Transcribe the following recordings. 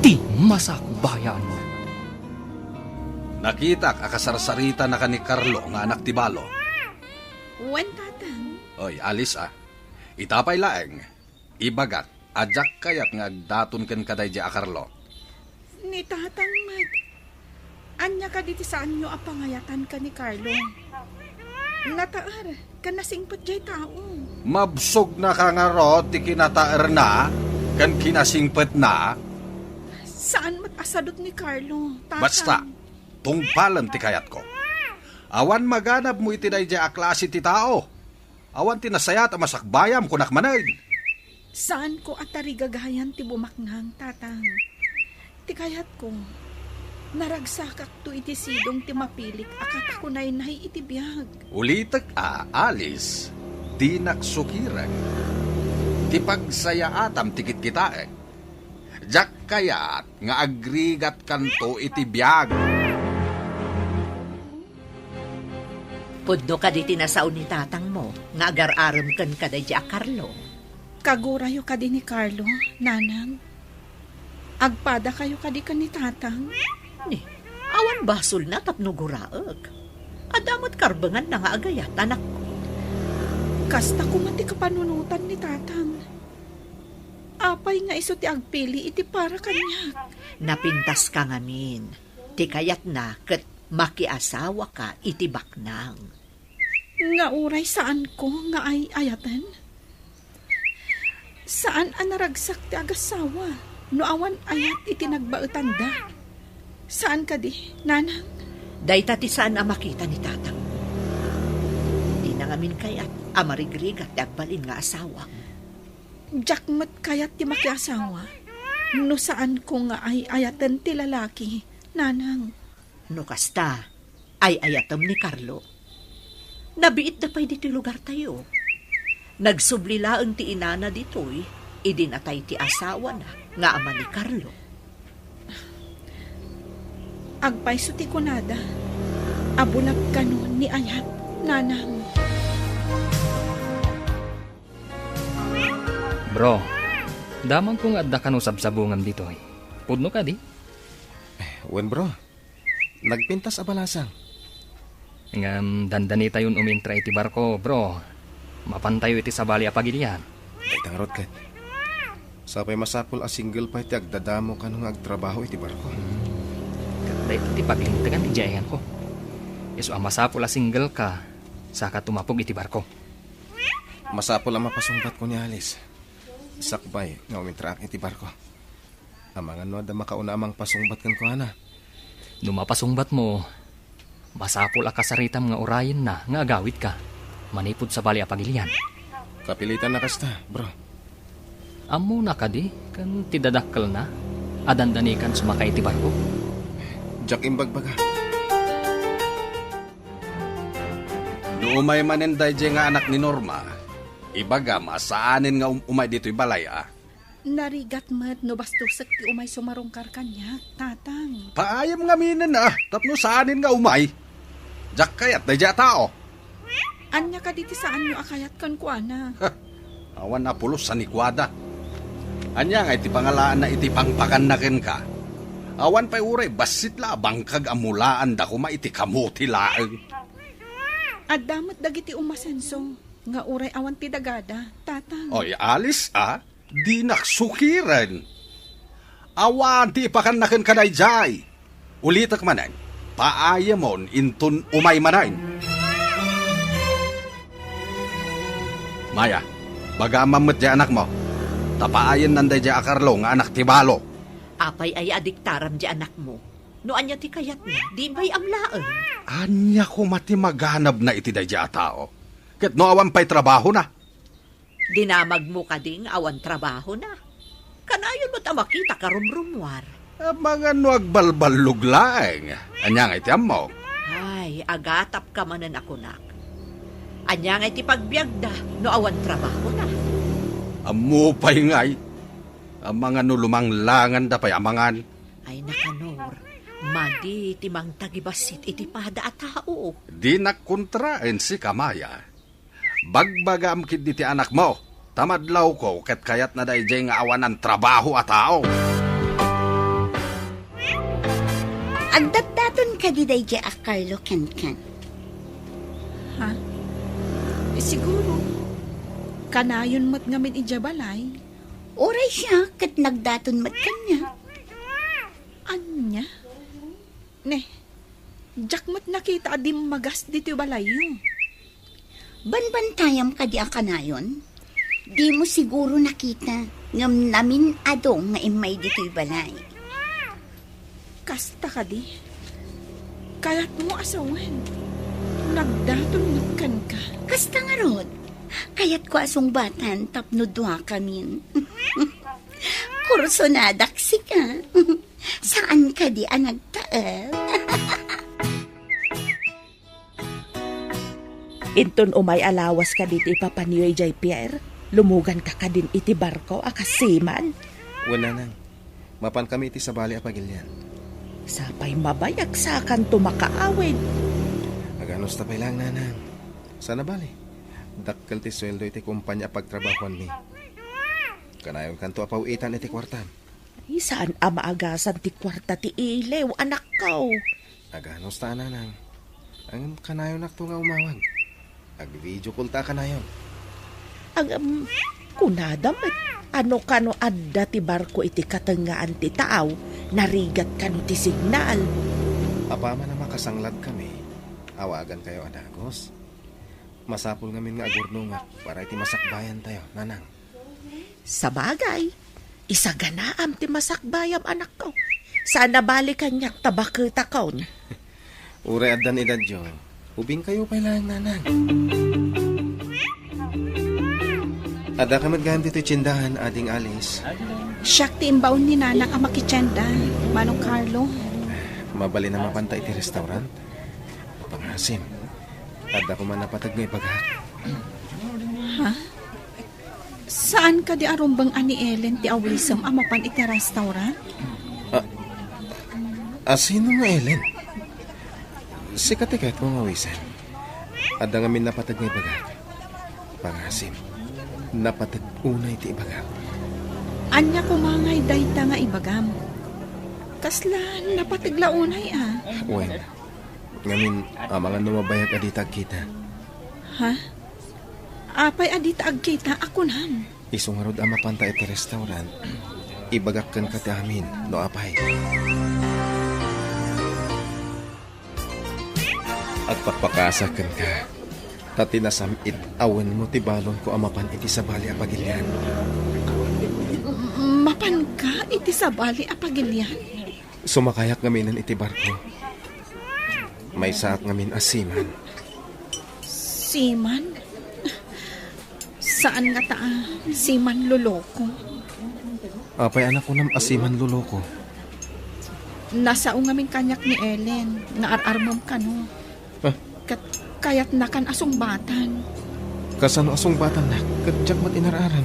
iti masakbayan mo. Nakita akasarsarita na ka ni Carlo nga anak ti Balo. Wen, tatang. Oy, alis Itapay laeng. Ibagat, ajak kayat nga agdaton ken kaday di a Carlo. Ni tatang mat. Anya ka diti saan nyo apangayatan ka ni Carlo. Nataar, kanasingpot jay tao. Mabsog na ka nga ro, ti kinataer na, kan kinasingpet na. Saan mat asadot ni Carlo, tatang? Basta, tungpalan ti kayat ko. Awan maganap mo iti day di a klase ti tao. Awan tinasayat a masakbayam kunak manay. Saan ko atari gagayan ti bumakngang, tatang? Ti kayat ko, naragsakak to iti sidong ti mapilik akat ako na inahay iti biyag. Ulitek alis, di naksukiran. Ti pagsayaatam tikit kitaek. Jak kayat nga agrigat kanto iti biyag. Pudno ka di tinasaw ni tatang mo, nga agar-aram kan ka di a Carlo. Kagurayo ka din ni Carlo, nanang. Agpada kayo ka di ka ni tatang. Ni, awan basol na tapno guraag. Adamot karbangan na nga agayat, anak ko. Kasta kumati kapanunutan ni tatang. Apay nga iso ti agpili iti para kanya. Napintas ka ngamin. Ti kayat na ket makiasawa ka iti baknang. Nga uray saan ko nga ay ayatan? Saan ang naragsak ti agasawa? No awan ayat iti nagbaetanda. Saan ka di, nanang? Dayta ti saan ang makita ni tatang. Di na ngamin kayat amarigrigat ti agbalin nga asawa. Jakmat kayat ti makiasawa. No saan ko nga ay ayatan ti lalaki, nanang? No kasta, ay ayatom ni Carlo. Nabiit na pa'y dito lugar tayo. Nagsublilaang ti inana dito'y, idinatay ti asawa na, nga ama ni Carlo. Agpayso ti kunada. Abunag kanon ni ayat, nanang. Bro, damang kong adda ka no sabsabungan dito eh. Pudno ka di? Wen bro, nagpintas abalasang. Ngam dandanita yun umintra iti barko, bro. Mapantayo iti sabali a pagilian. Itang rot kat. Sapay masapol a single pa iti agdadamo ka nung agtrabaho iti barko. Katay iti paglintagan ti jayan ko. Iso ang masapul a single ka, saka tumapog iti barko. Masapol ang mapasungbat ko ni Alice. Sakbay nga umintraak iti barko. Amangan no da makauna amang pasungbat kan ko ana. Numapasungbat mo, masapul a kasaritam nga urayin na nga agawit ka. Manipod sa bali a pagilian. Kapilitan na kasta, bro. Amo na ka di, kan tidadakkel na. Adandanikan sumakay iti barko. Jack imbagbaga. Umay maninday di nga anak ni Norma. Ibaga masaanin nga umay dito'y balay Narigat mat no bastusek ti umay sumarungkar kanya, tatang. Paayam nga minin tapno saanin nga umay. Jak kayat day di a tao. Anya ka diti saan nyo akayat kan kuana. Awan na pulos sa nikwada. Anya nga iti pangalaan na iti pangpakan na ken ka. Awan pa'y uray basit la bangkag amulaan da kuma iti kamuti laeng. At damat dagiti umasenso. Nga uray awan ti dagada, tatang. Oy, alis di naksukiran. Awan ti ipakan na ken kaday jay. Ulitak manan, paayamon intun umay manain. Maya, baga mamut di anak mo. Tapaayan nanday di a Carlo nga anak ti Balo. Apay ay adiktaram di anak mo. No anya ti kayat na, di ba'y amlaan. Anya ko mati maghanap na iti day di a tao. Ket no awan pa'y trabaho na. Dinamag mo ka ding awan trabaho na. Kanayon mo't makita ka rumrumwar. Mga no agbalbalug laeng. Anya nga iti ammo. Ay, agatap ka manan ako nak. Anya nga iti pagbiagda, no awan trabaho na. Ammo pa'y ngay. Ang mga no lumanglangan da pa'y amangan. Ay nakanor, madi timang tagibasit iti pada a tao. Di nakontraen si Kamaya. Bagbagam kid ti anak mo. Tamadlaw ko ket kayat na day nga awanan trabaho a tao. Agdat-daton ka di day a Carlo Ken. Ha? Siguro. Kanayon mo't ngamin ijabalay. Oray siya kat nagdaton mat kanya. Anya? Ne, jak mo't nakita adim magas dito balayo. Banbantayam ka di a kanayon. Di mo siguro nakita ngam namin adong nga imay dito'y balay. Kasta ka di. Kaya't mo asawan. Nagdaton matkan ka. Kasta nga rod. Kaya't ko asong batan tapno dua kamin. Kursonadak si ka. Saan ka di ang nagtaal? Inton umay alawas ka dito ipapaniyoy jay Pierre. Lumugan ka din iti barko akasiman. Wala nang. Mapan kami iti sa bali apagilyan. Sapay mabayag sa kan tumakaawid. Aganos tapay lang nanang. Sana bali. Dakkel ti sweldo iti kumpanya pagtrabahuan mi. Kanayon kanto apawitan iti kwartan. Ay, saan amaagasan ti kwarta ti ilew, anak ko? Aganos ta nanang. Ang kanayon nakto nga umawag. Ag-video call ta kanayon. Ang kunadam ano kano adda ti barko iti katengaan ti taaw, narigat kano ti signal. Apama na makasanglad kami. Awagan kayo adagos. Masapul ngamin nga agurnungat para iti masakbayan tayo, nanang. Sa bagay, isaganaam ti masakbayam anak ko. Sana balikan niyak tabakita kaon. Ure addan edad jo. Ubing kayo pa lang nanang. Ada kamat gayam dito tsindahan ading alis. Siyak ti imbaon ni nanang ang makitsenda. Manong Carlo. Mabali na mapanta iti restaurant. Pangasim. Ada ko man napatag nga ipaghat. Ha? Saan ka di arumbang ani Ellen ti awisam amapan iti restaurant? Sino nga Ellen? Si katikat mo nga wisan. Ada nga min napatag nga ipaghat. Pangasim. Napatag unay ti ibagam. Anya kumangay dayta nga ibagam. Kaslan napataglaunay Wen. Ngamin, mga numabayag aditag kita. Ha? Apay adita agkita ako nan. Isungarod ang mapanta iti restaurant. Ibagak kan kati amin, no apay. At pagpakasakan ka. Tati nasamit awan mo ti balon ko amapan iti sabali apagilyan. Mapan ka iti sabali apagilyan. Sumakayak ngaminan iti barko. May saat ngamin asiman. Siman? Saan nga taa? Siman luloko. Apay anak ko nam asiman luloko. Nasao ngamin kanyak ni Ellen. Naararmam ka no. Kaya't nakan asong batan. Kasano asong batan na, kadyak mat inararan.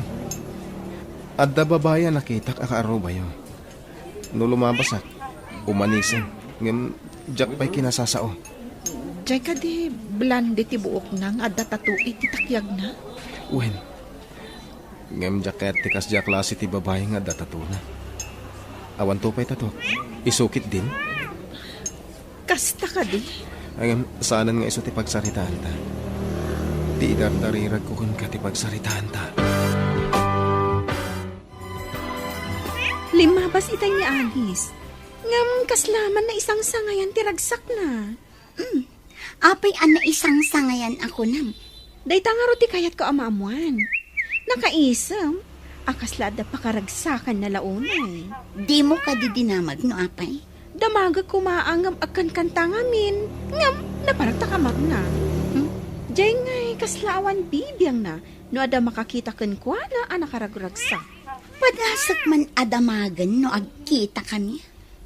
Adda babaya nakitak akaaro bayo. No lumabasak, umanisan, ngam jak pa'y kinasasao. Diyay ka di blande ti buok nang adda tatu iti takyag na. Wen, ngam jak kaya't tikas jak klase ti babae nga datatu na. Awan to pa'y tato, isukit din. Kasta ka di. Ngam saanan nga iso ti pagsaritaan ta. Ti idardarirag ko kun ka ti pagsaritaan ta. Limabas itay ni Alice. Ngam kaslaman na isang sangayan tiragsak na. Apay an na isang sangayan ako nam. Dayta nga ro ti kayat ko amamuan. Nakaisam, akaslada pa karagsakan na launay. Di mo ka di dinamag no apay. Damaga kumaangam akan kanta ngamin. Ngam, naparagtakamak na. Diyay ngay kaslawan bibiyang na. No ada makakita kan kwa na anakaraguragsak. Padasak man adamagan no agkita kami.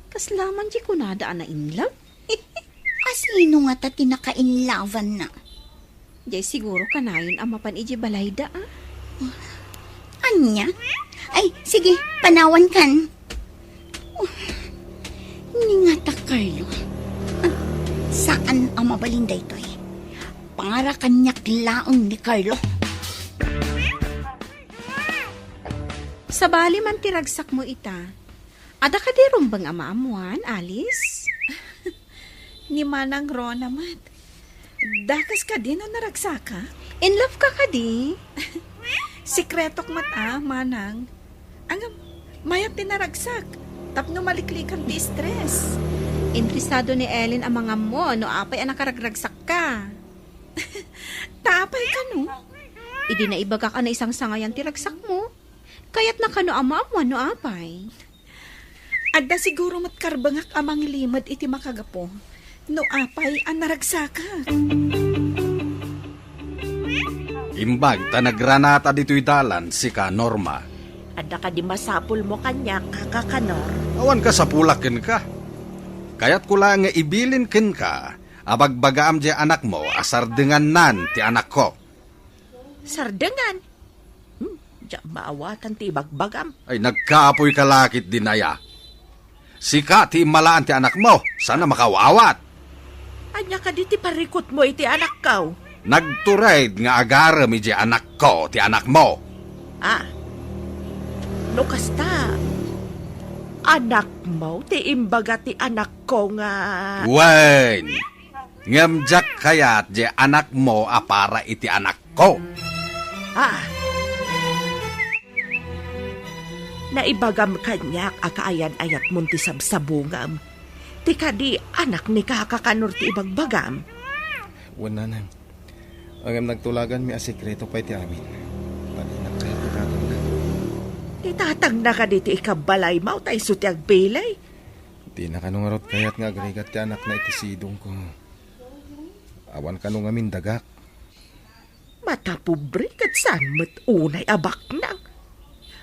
Kaslaman di kunada ana inlove. Asino nga ta tinakainlavan na? Diyay siguro kanayon ang mapan iji balayda Anya? Ay, sige, panawan kan. Ningata Carlo. Saan ang mabalinda ito eh? Para kanyak laong ni Carlo. Sa bali man tiragsak mo ita. Ada ka di rumbang amaamuan, Alice? ni Manang Rona mat. Dakas ka din o naragsaka? In love ka di? Sikretok mat Manang. Ang mayat tinaragsak. Tapno maliklikan ti stress. Interesado ni Ellen ang mga mo, no apay ang nakaragragsak ka. Tapay ka no? Idi na ibaga ka na isang sangayan ti ragsak mo. Kaya't nakano ama mo, no apay. Adda siguro mat karbangak amang limad iti makagapo. No apay ang naragsaka. Imbag ta nagranata dito'y dalan si ka Norma. Adda ka di masapul mo kanya kakakanor. Awan ka sa pulakin ka. Kaya't kula nga ibilin kin ka, abagbagaam di anak mo, asardengan nan ti anak ko. Sardengan. Diya maawatan ti bagbagam. Ay nagkaapoy kalakit dinaya. Sika ti malaan ti anak mo, sana makawawat. Anya ka di ti parikot mo iti anak kaw. Nagturaid nga agaram iti anak ko ti anak mo. No kasta, anak mo ti imbaga ti anak ko nga. Wen, ngamjak kayat di anak mo para iti anak ko. Naibagam kanyak akaayan ayat mo ti sabsabungam. Ti kadi anak ni kakakanor ti ibagbagam. Wananang. Ang nagtulagan mi a sekreto pa iti amin. Palinak kayo itatang na. Itatang na ka di ti ikabalay mau tay sutiag pilay. Di na kanungarot kayat nga agregat ti anak na iti sidong ko. Awan kanong amin dagak. Matapobre kat saan mo't unay abak nang.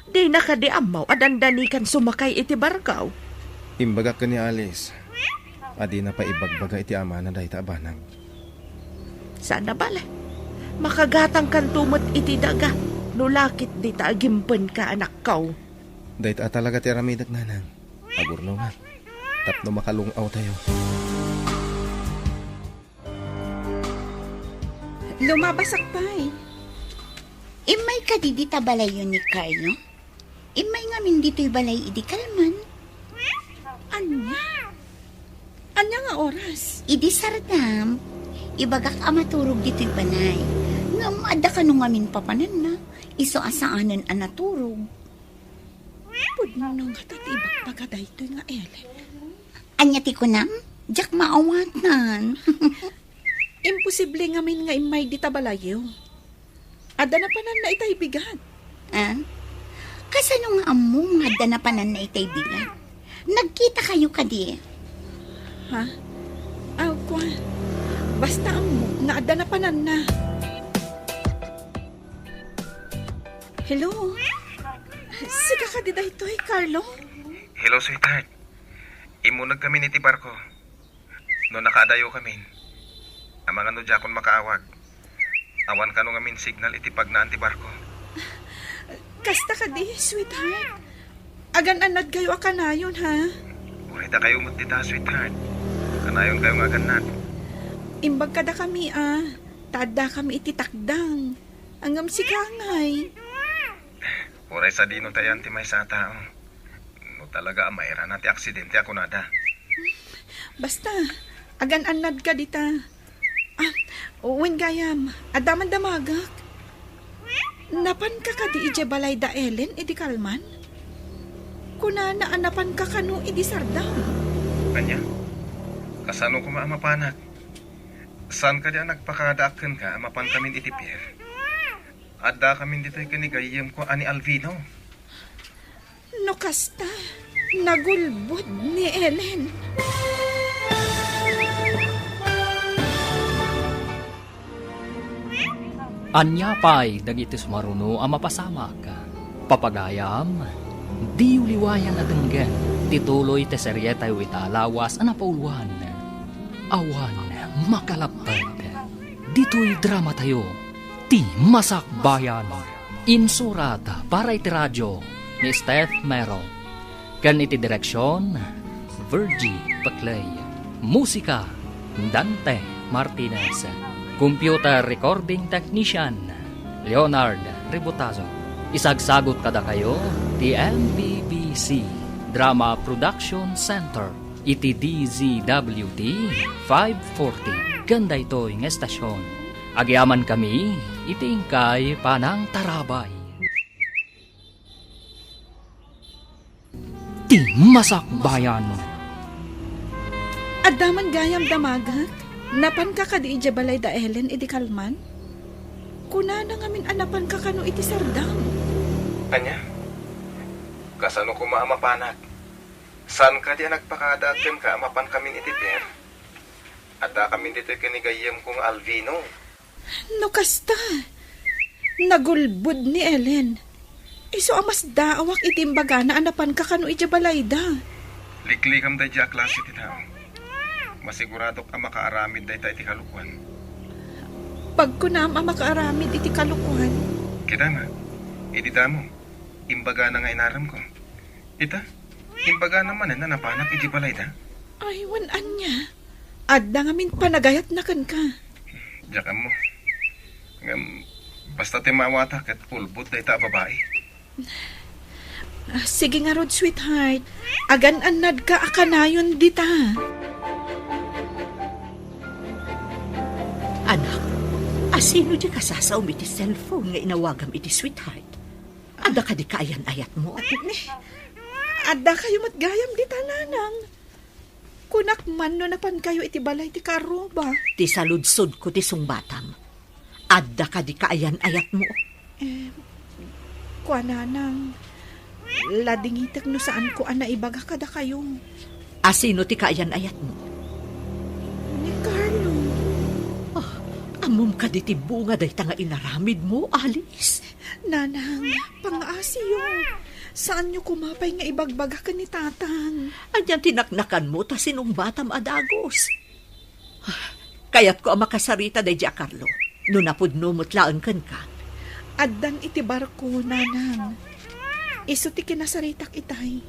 Di na ka di amaw adandanikan sumakay iti barkaw. Imbagak ka ni Alice. Adi na pa ibagbaga iti ama na dahi abanang. Sana bala. Makagatang kan tumot iti daga. Nulakit di taagimpen ka anak kaw. Dahi talaga ti ramidag nanang. Agurno nga. Tapno makalungaw tayo. Lumabasak pa eh. Imay ka di dita balay yun ni Carlo? Imay nga min dito'y balay idi kalman. Anya nga oras? Idi sardam. Ibagak amaturog dito'y balay. Nga maada ka nung amin papanan na. Iso asaanan ang naturog. Pudno nang hatatibak pagaday ito'y nga Ellen. Anya ti ko nam? Diyak maawatan. Imposible nga min nga imay dita balayo. Ada na panan na itay bigat. Kasano nga among nga danapanan na itay bigat? Nagkita kayo kadi. Ha? Kwa. Basta amo nga ada na panan na. Hello? Sika ka di daytoy, Carlo? Hello, sweetheart. Imunag kami ni ti barko. No nakaadayo kami. Ang mga nudya kon makaawag. Awan ka nung amin signal iti pagnaan ti barko. Kasta ka di, sweetheart. Agan-anad kayo akanayon, ha? Urita kayo mutita, sweetheart. Kanayon kayo nga ganat. Imbag kada kami, Tada kami iti takdang. Angam si Kangay. Uray sa dino tayan ti may sa tao. No talaga mayra na ti aksidente ako nada. Basta, agan-anad ka dita. Uwin gayam, adaman damagak. Napan ka di ije balay da Ellen, idi kalman? Kuna naanapan ka kanu idi sardam. Kanya, kasano ko maamapanak? Saan ka diyan nagpakadaakan ka, amapan kamin itipir? Adda kamin dito'y kanigayem ko ani Alvino. No kasta, nagulbod ni Ellen. Anya pa'y dagiti sumaruno ang mapasamak. Papagayam, di uliwayan at enggen, tituloy te seryetay wita lawas anapauluan. Awan, makalapad. Dito'y drama tayo, ti Masakbayan. Insurat para iti radyo ni Steph Mero. Kan iti direksyon, Virgie Paclay. Musika, Dante Martinez. Computer Recording Technician, Leonard Ributazo. Isagsagot kada kayo, the MBBC Drama Production Center. iti DZWD 540. Ganda ito nga estasyon. Agyaman kami, iti ingkay panang tarabay. Ti masakbayan. Adaman gayam damagak, napan ka kadi ije balay da Ellen iti kalman? Kuna na ngamin anapan ka kano iti sardam. Anya? Kasano ko maamapanak? San ka di nagpakadatem ka amapan kami iti per? At kami dito kinigayam kong Alvino. No kasta, nagulbud ni Ellen. Iso amas daawak iti imbaga na anapan ka kano ije balay da. Liklikam da dya klase ti tao. Masiguradok ang makaaramid da iti kalukuan. Pag kunam ang makaaramid iti kalukuhan. Kita na, idita mo. Imbaga na nga inaram ko. Ita, imbaga naman na napanak iti balay da. Ay, wanan niya. Adda ngamin panagayat na kan ka. Diyakan mo. Basta timawatak at ulbot da ita babae. Sige nga Rod, sweetheart. Agan-anad ka akanayon dita. Anak, asino di kasasaw iti cellphone nga inawagam iti sweetheart? Ada ka di kaayan-ayat mo? Adda kayo matgayam dita, nanang. Kunak man no napan kayo iti balay ti karoba. Ti saludsod ko ti sungbatam. Adda ka di kaayan-ayat mo? Kwa nanang, ladingitek no saan ko anaibaga kada kayo. Asino ti kaayan-ayat mo? Ni Carlo. Amom ka di ti bunga day nga inaramid mo, Alice. Nanang, pang-asiyo. Saan nyo kumapay nga ibagbaga ka ni tatang? Anyan tinaknakan mo ta sinong batam adagos. Kaya't ko ang makasarita day Jack Carlo. No napudno mutlaan kan ka. Addan iti barko, nanang. Iso ti kinasaritak itay.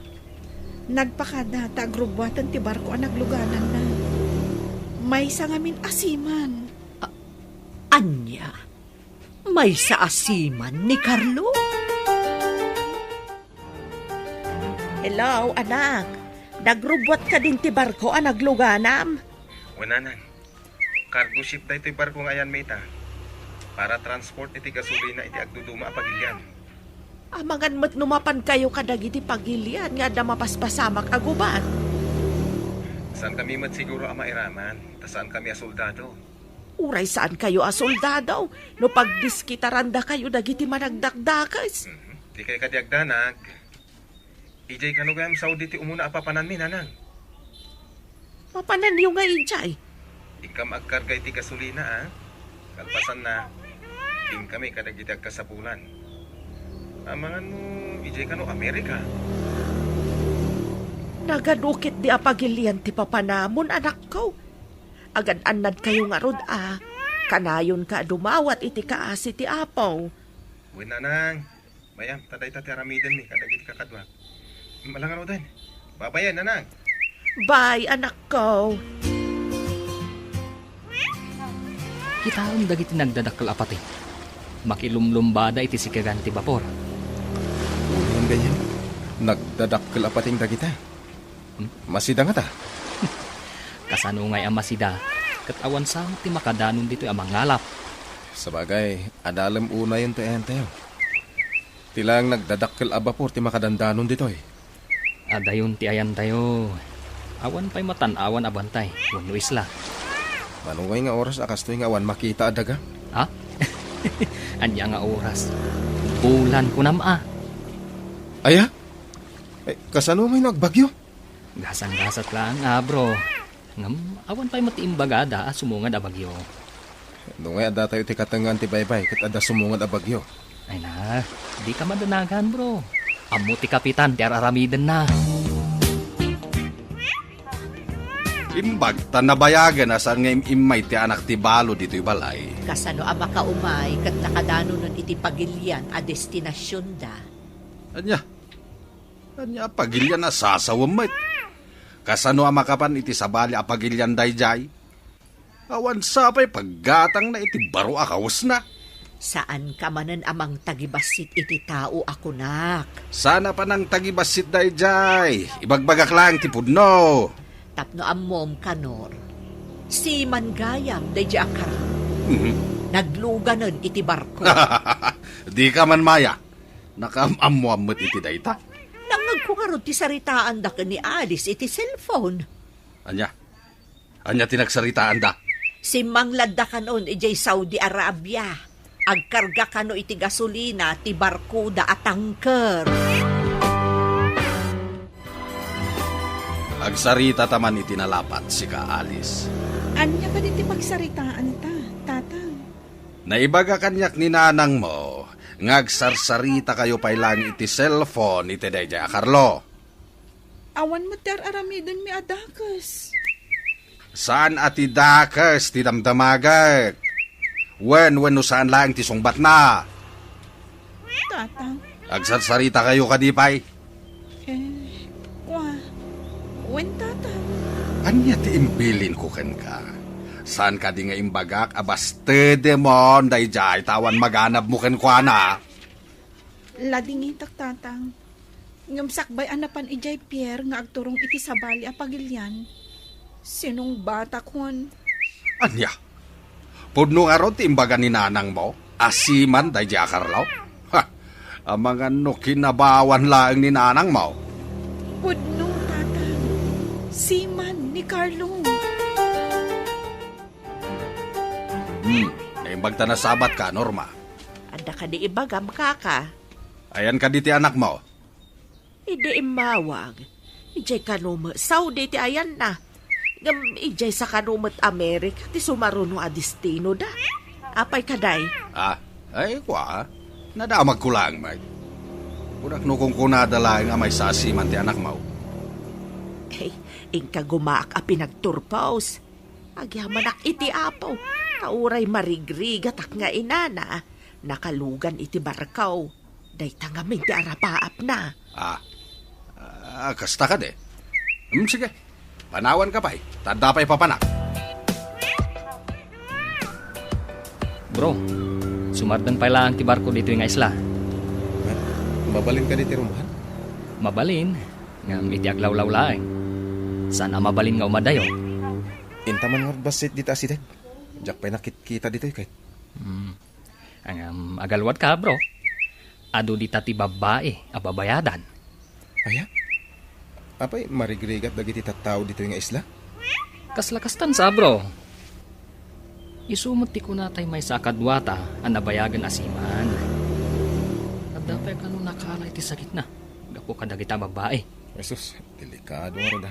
Nagpakada ta agrubwatan ti barko ang nagluganan na. May sangamin asiman. Anya, may sa asiman ni Carlo? Hello, anak. Nagrubot ka din ti barko ang nagluganam. Wananan. Cargo ship da ito'y barko ngayon, meta. Para transport iti gasolina iti agduduma pagilyan. Amangan mat numapan kayo kadag iti pagilian nga da mapaspasamak aguban. Saan kami mat siguro ang mairaman? Ta saan kami asoldado? Uray saan kayo asoldado? No pagdiskitaranda kayo dagiti managdakdakas. Di kay kadiagdanag. Ijay kanugayam Saudi ti umuna apapanan mi, nanang. Mapanan yung nga ijay. Ikam agkarga iti gasolina, ah. Kalpasan na, ting kami kadagiti agkasapulan. Amangan mo, ijay kano Amerika. Nagadukit di apagilian ti papanamon, anak ko. Agan-anad kayo nga rod, ah. Kanayon ka dumawat iti kaasi ti apaw. Uy, nanang. Mayam, taday tati aramidan mi, kadagiti kakadwa. Malangan mo din. Babayan, nanang. Bye, anak ko. Kita ang dagiti nagdadakkel apati. Makilumlumbada iti sikagan ti bapor. Ang ganyan, nagdadakkel apating dagita. Masida nga ta. Kasano nga'y amasida, kat awan sang ti makadanon dito'y amang ngalap. Sabagay, adalam una yun tayo. Tilang nagdadakkel abapor ti makadandanon dito eh. Adayon ti ayan tayo. Awan pa'y matanawan abantay, wano isla. Manungay nga oras akastoy nga awan makita adaga. Ha? Anya nga oras. Bulan ko nama. Aya? Kasano may nagbagyo? Gasang-gasat lang, bro. Ngam, awan pa'y matiimbagada, sumungad abagyo. Nungay ada tayo ti katangan ti baybay, kat ada sumungad abagyo. Ay na, di ka madanagan, bro. Amo ti kapitan, ti aramiden na. Imbag, tanabayagan na saan nga imay ti anak ti balo dito'y balay. Kasano ang makaumay kat nakadano nun iti pagilian a destinasyon da. Anya, pagilyan na sasawamay. Kasano ang makapan iti sabali a pagilyan dayjay? Awan sapay paggatang na iti baro akawas na. Saan ka manan amang tagibasit iti tao ako nak? Sana pa nang tagibasit dayjay. Ibagbagak lang ti pudno. Tapno ammom kanor. Si Mangayam da Jakar. Mhm. Nagluganan iti barko. Di ka man maya. Nakamamuamot iti dayta. Nangag ko nga ron ti saritaan da ka ni Alice iti cellphone. Anya? Anya tinagsaritaan da? Si Manglad da kanon ijay Saudi Arabia. Agkarga kano iti gasolina ti barko da atangker. Agsarita taman iti nalapat si ka Alice. Anya ka diti magsaritaan ta, tatang. Naibaga kanyak ni nanang mo, ngagsarsarita kayo pay lang iti cellphone iti dayjay Carlo. Awan mo ter aramidon mi adakas. Saan ati dakas ti damdamagak? When no saan lang ti sungbat na? Tatang, Agsarsarita kayo kadipay. wen tatang. Anya ti imbilin ko ken ka? Saan ka di nga imbagak abaste demon dayjay tawan maganap mo ken kwa na? Ladingitak tatang. Ngamsakbay anapan ijay Pierre nga agturong iti sabali a pagilyan. Sinong bata kon? Anya? Pudno nga ron ti imbaga ni nanang mo? Asiman dayjay Carlo? Ha! Amang ano kinabawan lang ni nanang mo? Pudno tatang. Siman ni Carlo. Naimbag ta na sabat ka, Norma. Anda ka di ibagam kaka. Ayan ka di ti anak mo. Idi imawag. Ijay kanumo. Saudi ti ayan na. Ngam ijay sa kanumot Amerika ti sumaruno a destino da. Apay kaday. Ay kwa. Nadamag ko lang, Mike. Kunak no kung kunada lang nga may sasiman ti anak mo. Hey, ingka gumaak a pinagturpaos. Agyamanak iti apaw. Kauray marigrigat ak nga inana. Nakalugan iti barkaw. Day tangamin ti arapaap na. Kasta ka de. Sige, panawan ka pa'y. Tanda pa'y papanak. Bro, sumardan pa lang ti barko dito nga isla. Mabalin ka diti rumahan? Mabalin, ngam iti aglaw-law laeng. Sana mabalin nga umadayo. Intaman nga basit dita asidag. Jak pa'y nakit-kita dito kahit. Ang agalwat ka, bro. Ado dita ti babae, ababayadan. Aya? Apay marigrigat dagiti tattao dito nga isla? Kaslakastan sa, bro. Isumot ti kunatay may sakadwata ang nabayagan asiman. At dapat ka nung nakalay ti sakit na. Gapo ka dagita babae. Jesus, delikado nga rin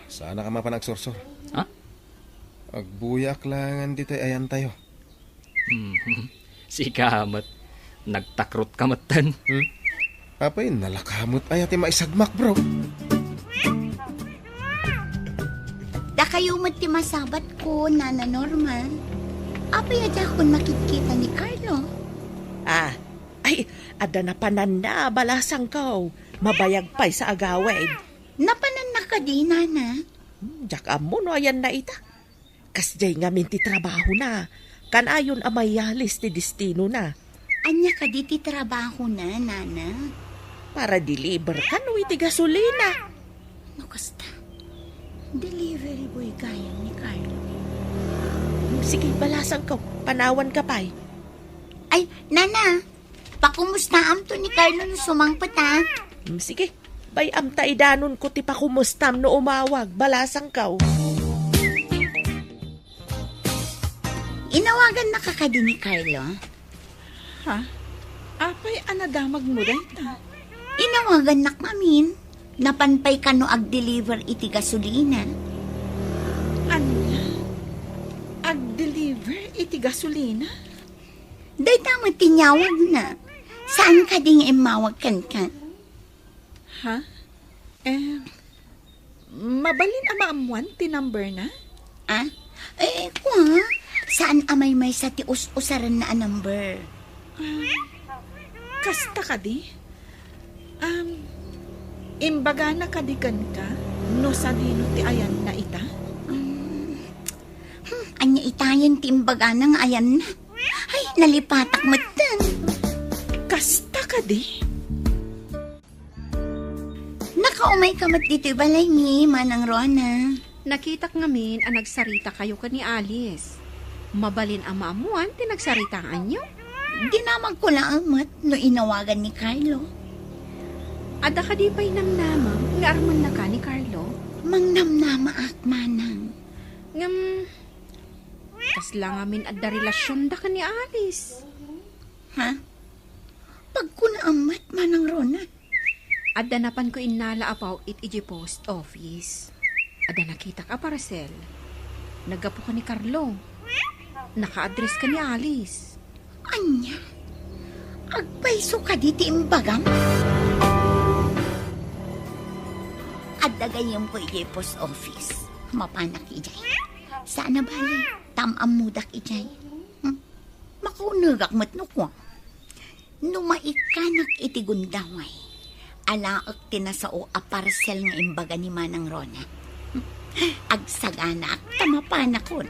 sana ka mapanagsorsor. Ha? Agbuyak langan dito ayan tayo. Si kamat. Nagtakrot kamatan. Apay nalakamot ay ati maisagmak, bro. Da kayo ti masabat ko, Nana Norma. Apay adya kon makikita ni Carlo. Ay, ada na panan na, balasang kaw. Mabayag pa'y sa agawid. Napanan na ka di, Nana. Diyak mo no, ayan na ita. Kasjay nga minti trabaho na. Kanayon amayalis ti destino na. Anya ka di ti trabaho na, Nana. Para deliver ka no iti gasolina. No, kasta. Delivery boy gaya ni Carlo. Sige, balasang kaw. Panawan ka pa'y. Ay, Nana. Pakumustaam to ni Carlo no sumangpat ha. Sige, bayam ta idanon ko ti pakumustam no umawag. Balasang kaw. Inawagan na ka di ni Carlo? Ha? Apay anadamag mo dayta. Inawagan na kamin. Napanpay ka no ag-deliver iti gasolina. Anya? Ag-deliver iti gasolina? Day tama tinyawag na. Saan ka ding imawag kan? Ha? Mabalin amaamuan ti number na? Kwa? Saan amay may sa ti usaran na a number? Kasta ka di? Imbaga na kadikan ka? No sa dino ti ayan na ita? Anya itayan ti imbaga na nga ayan na. Ay, nalipatak matan. Kasta ka di? Naka Nakaumay ka mat dito balay mi, Manang Rona. Nakitak ngamin ang nagsarita kayo ka ni Alice. Mabalin ang maamuan, tinagsaritaan niyo. Dinamag ko lang mat no inawagan ni Carlo. Ada ka di pa'y namnamang, nga arman na ka ni Carlo. Mangnamnama at Manang. Ngam, tas lang amin at da relasyon da ka ni Alice. Ha? Pagkunaamat, Manang Rona. Ada napan ko inala apaw iti post office. Ada nakita ka parcel. Nagapo ka ni Carlo. Naka-address ka ni Alice. Anya? Agpaiso ka diti imbagam? Ada gayam ko iti post office. Mapanak ijay. Sana bali, tamam mudak ijay. Makunagak matno ko. Numaikanak iti gundaway. Alaak tinasao a parcel nga imbaga ni Manang Rona. Agsagana ak tamapanakon.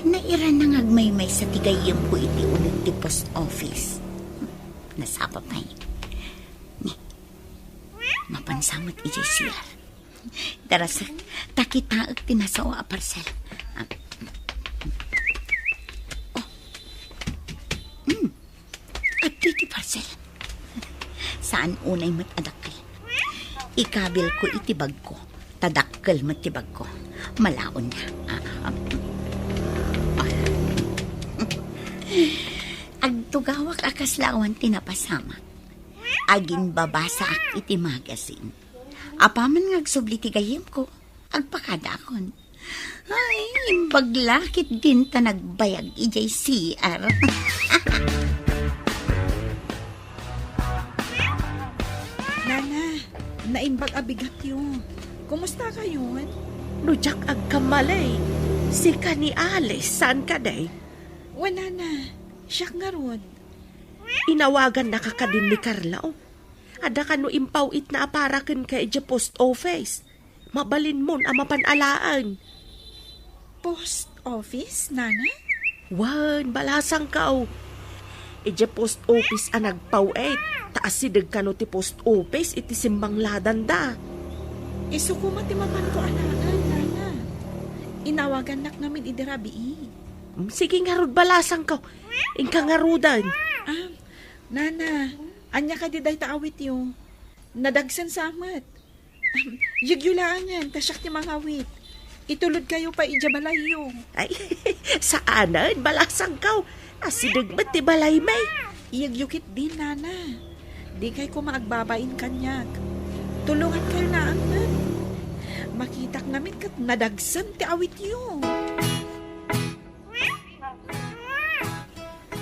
Naira nang agmaymay sa tigayam ko iti ulit ti post office. Nasapa pa'y. Mapansamot iti siyar. Darasak, takitaag tinasao a parcel. At iti parcel. Saan unay matadakkel? Ikabil ko iti bag ko. Tadakkel matibag ko. Malaon na. Agtugawak akaslawan tinapasama. Agin babasa ak iti magazine. Apaman ngagsubli ti gayem ko. Agpakadakon. Ay, imbaglakit din ta nagbayag ijay CR. Nana, naimbag abigat yun. Kumusta kayo? Nujak agkamalay. Si ka ni Alice, saan ka day? Wala na. Siyak nga rod. Inawagan na ka din ni Carla. Ada ka no impawit na aparakan ka ija post office. Mabalin mon ang mapanalaan. Post office, Nana? Wan, balasang ka ija post office ang nagpawit. Taas sidag ka no ti post office iti simbang ladan da. Isukuma ti maman ko alaan, Nana. Inawagan nak namin idirabi. Sige nga rod balasang ka. Ingka nga rodan. Nana, anya ka di day taawit yung nadagsan samat. Yugyulaan yan, tasyak ti mga awit. Itulod kayo pa ijabalay yung. Ay, saanan, balasang ka. Asidag ba't ti balay may? Iyagyukit din, Nana. Di kay ko maagbabain kanyak. Tulungan kayo na angan. Makitak namin kat nadagsan ti awit yung.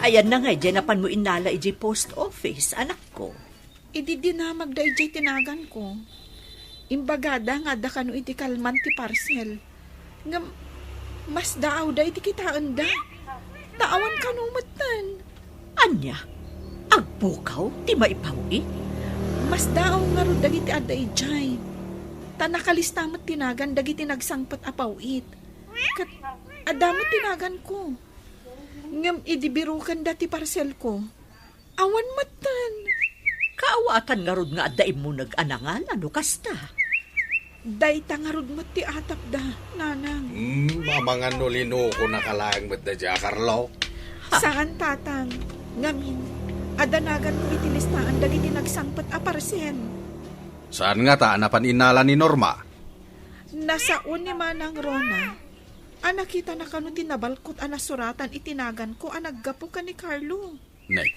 Ayan na nga, dyan mo inala iji post office, anak ko. Idi dinamag da ijay tinagan ko. Imbagada nga da kano iti kalman ti parcel. Nga mas daaw da iti kitaan da. Taawan kanumatan. Anya, agpukaw, ti maipawi? Mas daaw nga ro dagiti adda ijay. Tanakalistamat tinagan dagiti nagsangpat apawit. Kat adamot tinagan ko. Ngam idibirukan dati parcel ko. Awan matan. Kaawatan nga rod nga addaim mo nag-anangan, ano kasta? Dayta nga rod mati atap da, Nanang. Mamangan nulino ko nakalaang mat da dya, Carlo. Saan tatang? Ngamin, adanagan ko itilistaan dagiti nagsangpat a parcel. Saan nga ta anapan inala ni Norma? Nasaon ni Manang Rona. Nakita na kano tinabalkot suratan itinagan ko naggapo ka ni Carlo. Nay,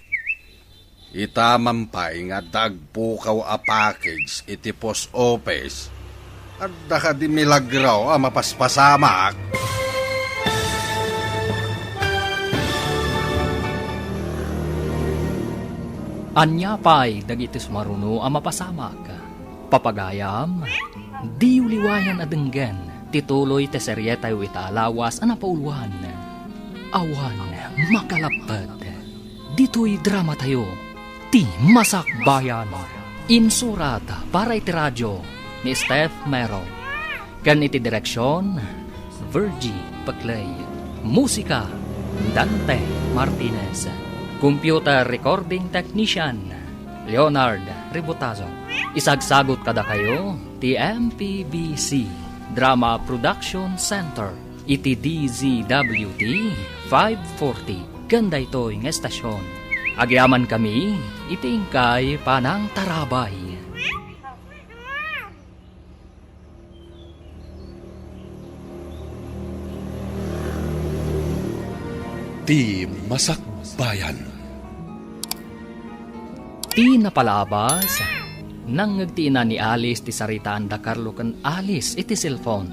itamampay nga dagpukaw a package iti post office. At daka di milagraw mapaspasamak. Anya pay dagiti sumaruno ang mapasamak. Papagayam, di uliwayan adenggen. Tituloy te seryetay wita lawas anapauluan. Awan makalapad. Dito'y drama tayo. Ti Masakbayan. Insurat para iti radyo ni Steph Mero. Kan iti direksyon Virgie Paclay. Musika Dante Martinez. Computer recording technician Leonard Ributazo. Isagsagot kada kayo, TMPBC Drama Production Center, iti DZWT 540. Ganda ito'y nga estasyon. Agyaman kami, itingkay panang tarabay. Ti Masakbayan. Ti napalabas, nang ngagtiina ni Alice ti saritaan da Carlo kan Alice iti cellphone.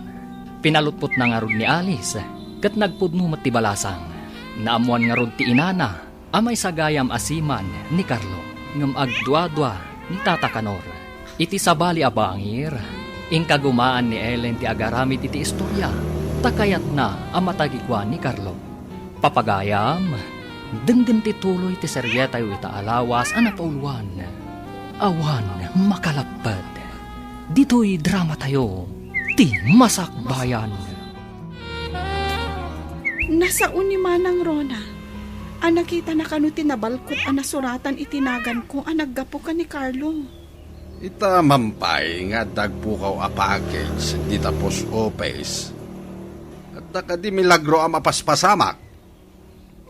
Pinalutpot na nga rod ni Alice, kat nagpudno ti balasang. Naamuan nga rod ti inana, amay sagayam asiman ni Carlo, ngam agdwa-dwa ni Tata Kanor. Iti sabali abangir, ingkagumaan ni Ellen ti agaramid iti istorya, takayat na amatagikwa ni Carlo. Papagayam, denggen ti tuloy ti seryeta yu ita alawas anapauluan. Awan makalapad. Dito'y drama tayo, ti Masakbayan. Nasa ni Manang Rona, nakita na kanu tinabalkot anasuratan itinagan ko naggapo ka ni Carlo. Ita mampay nga dagpukaw a package di tapos office. At di milagro ang mapaspasamak.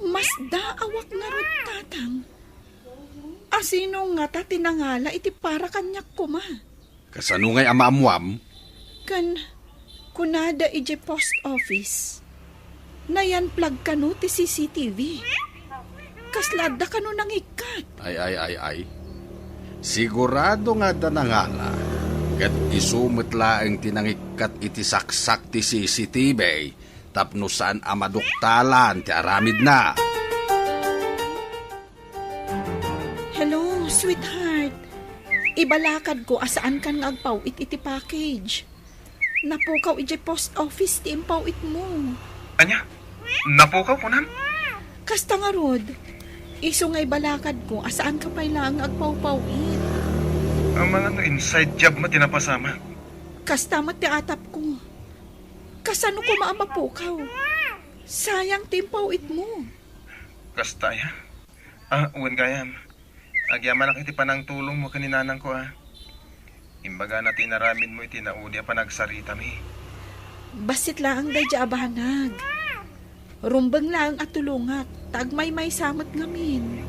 Mas daawak nga rod tatang. Asino nga ta tinangala iti para kanyak kuma. Kasano nga'y amamwam? Kan kunada ije post office. Nayan plug kanu ti CCTV. Kaslada kanu nang ikat. Ay. Sigurado nga danangala. Kat isumutla ang tinangikat iti saksak ti CCTV. Tapno saan amaduktalan ti aramid na. Hello, sweetheart. Ibalakad ko asaan kan nga agpawit iti package. Napukaw iti post office ti impawit mo. Anya? Napukaw ko nan? Kasta nga rod, iso nga ibalakad ko asaan ka pa'y lang agpawpawit. Ang mga inside job mo tinapasama. Kasta mat ti atap ko. Kasano ko maamapukaw? Sayang timpawit mo. Kasta ya? Uwan gayam. Agyaman lang iti panang tulong mo kaninanang ko Imbaga na tinaramid mo iti naudi pa nagsarita mi. Basit lang day di abanag. Rumbang lang at tulungat. Tagmay-may samot ngamin.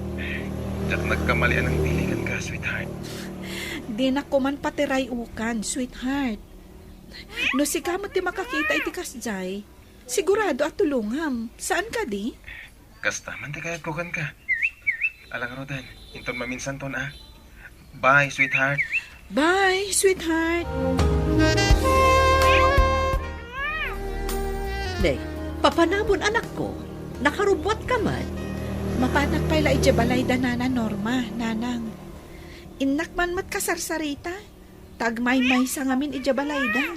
Diyak nagkamalian ang piligan ka, sweetheart. Di na ko man patiray ukan, sweetheart. No si kamot ti makakita iti kasjay, sigurado at tulungam. Saan ka di? Kasta man ti kayat kukan ka. Alang rodan, inton maminsan ton Bye, sweetheart. Bye, sweetheart. Day, papanabon anak ko. Nakarubot ka man. Mapanak pala ije balay da nana Norma, nanang. Innak man mat kasarsarita. Tagmay-may sa ngamin ije balay da.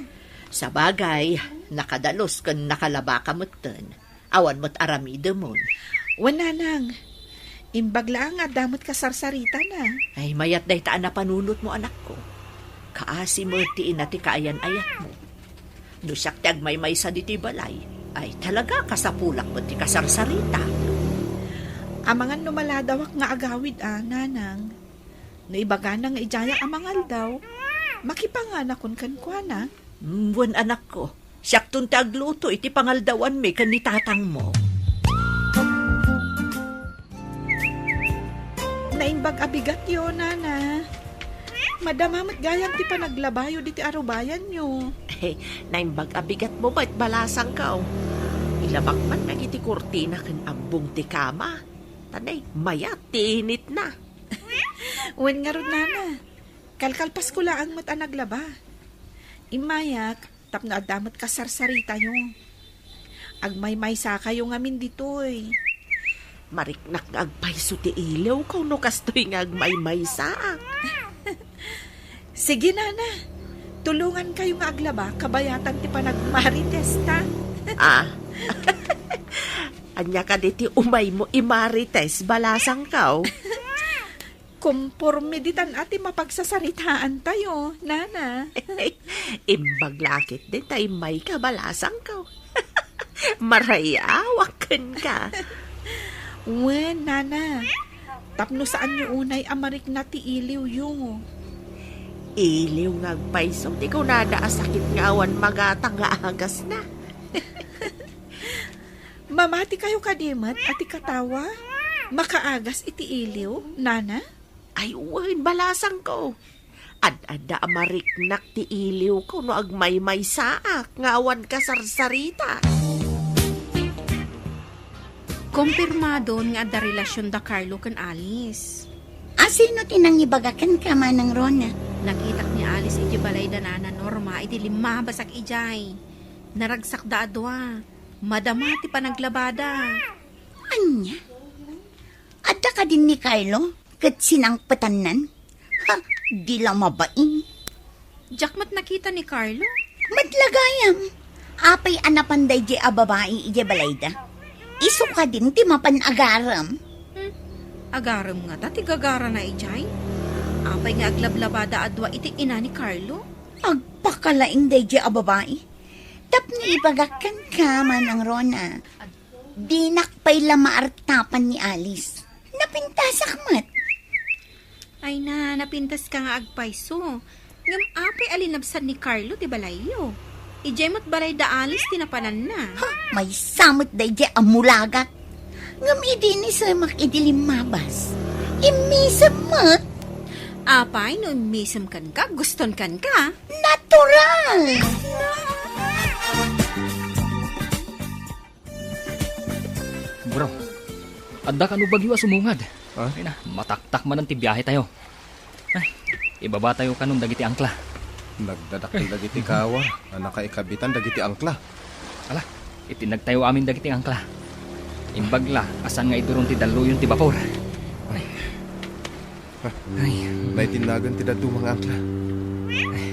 Sa bagay, nakadalos kan nakalaba ka mutan. Awan mo't aramida mon. Wananang, imbagla nga damot kasarsarita na. Ay mayat day taan na panunot mo anak ko. Kaasi mo tiin na ti kaayan-ayat mo. Nusak ti agmay-may sa diti balay. Ay talaga kasapulak mo ti kasarsarita. Amangan numaladawak nga agawid nanang. No ibaga na nga ijaya amangal daw. Makipanganakon kan kwa na. Buwan anak ko. Siyak tun ti agluto iti pangaldawan mi kan ni tatang mo. Naimbag abigat yun, nana. Madamamat gayang ti panaglabayo di ti arubayan nyo. Naimbag abigat mo ba't balasang ka? Ilabak man nag iti kurtina kan ambong ti kama. Tanay, mayat ti init na. Uwan nga ron, nana. Kalkalpas ko lang mat naglaba. Imayak, tapno adamat kasarsarita nyo. Agmay-may sa kayo ngamin ditoy. Mariknak nga agpayso ti ilaw kaw no kastoy nga agmay-may saak. Sige, nana. Tulungan kayo nga aglaba, kabayatan ti panagmarites ta. Anya ka diti umay mo imarites balasang kaw. Kumporme ditan ati mapagsasaritaan tayo, nana. Imbag lakit din tayo may kabalasang kaw. Marayawakan ka. Wen, nana. Tapno saan nyo unay amarik na ti iliw yung. Iliw nga agpayso, di ko nada sakit nga awan magatang nga agas na. Mamati kayo kadimat at ikatawa. Makaagas iti iliw, nana? Ay, uwan, balasang ko. Ad-ada amariknak ti iliw ko no agmay-may saak, nga awan ka sarsarita. Kumpirmado nga da relasyon da Carlo kan Alice. Sino tinang ibagakan ka manang Rona? Nakitak ni Alice iti balay da nana Norma iti lima basak ijay. Naragsak da adwa. Madama ti panaglabada. Anya? Adda ka din ni Carlo? Kat sinang patanan? Ha, di lang mabaing. Jakmat nakita ni Carlo. Madlagayam. Apay anapanday di a babae ije balayda. Iso ka din ti mapanagaram. Agaram nga ta, tigagara na ijay. Apay nga aglablabada adwa iti ina ni Carlo. Agpakalaing day di a babae. Tapni ibagakan ka manang Rona. Dinakpay lamaartapan ni Alice. Napintasak mat. Ay na, napintas ka nga agpayso. Ngam apay alinabsan ni Carlo ti balayo. Ijay mo't balay da Alice tinapanan na. Ha, may samot day di amulagat. Ngam idi ni samak idi limabas. Imisamat. Apay, no misam kan ka, guston kan ka. Natural. Bro, adda ka no bagyo sumungad. Ha? Ay na, mataktak man ang tibiyahe tayo. Ay, ibaba tayo kanon dagiti angkla. Nagdadakil dagiti kawa, anak ka ikabitan dagiti angkla. Ala, itinagtayo amin dagiti angkla. Imbagla, asan nga idurong ti daluyon ti bapor. Ay, naitinagan ti dadu mga angkla.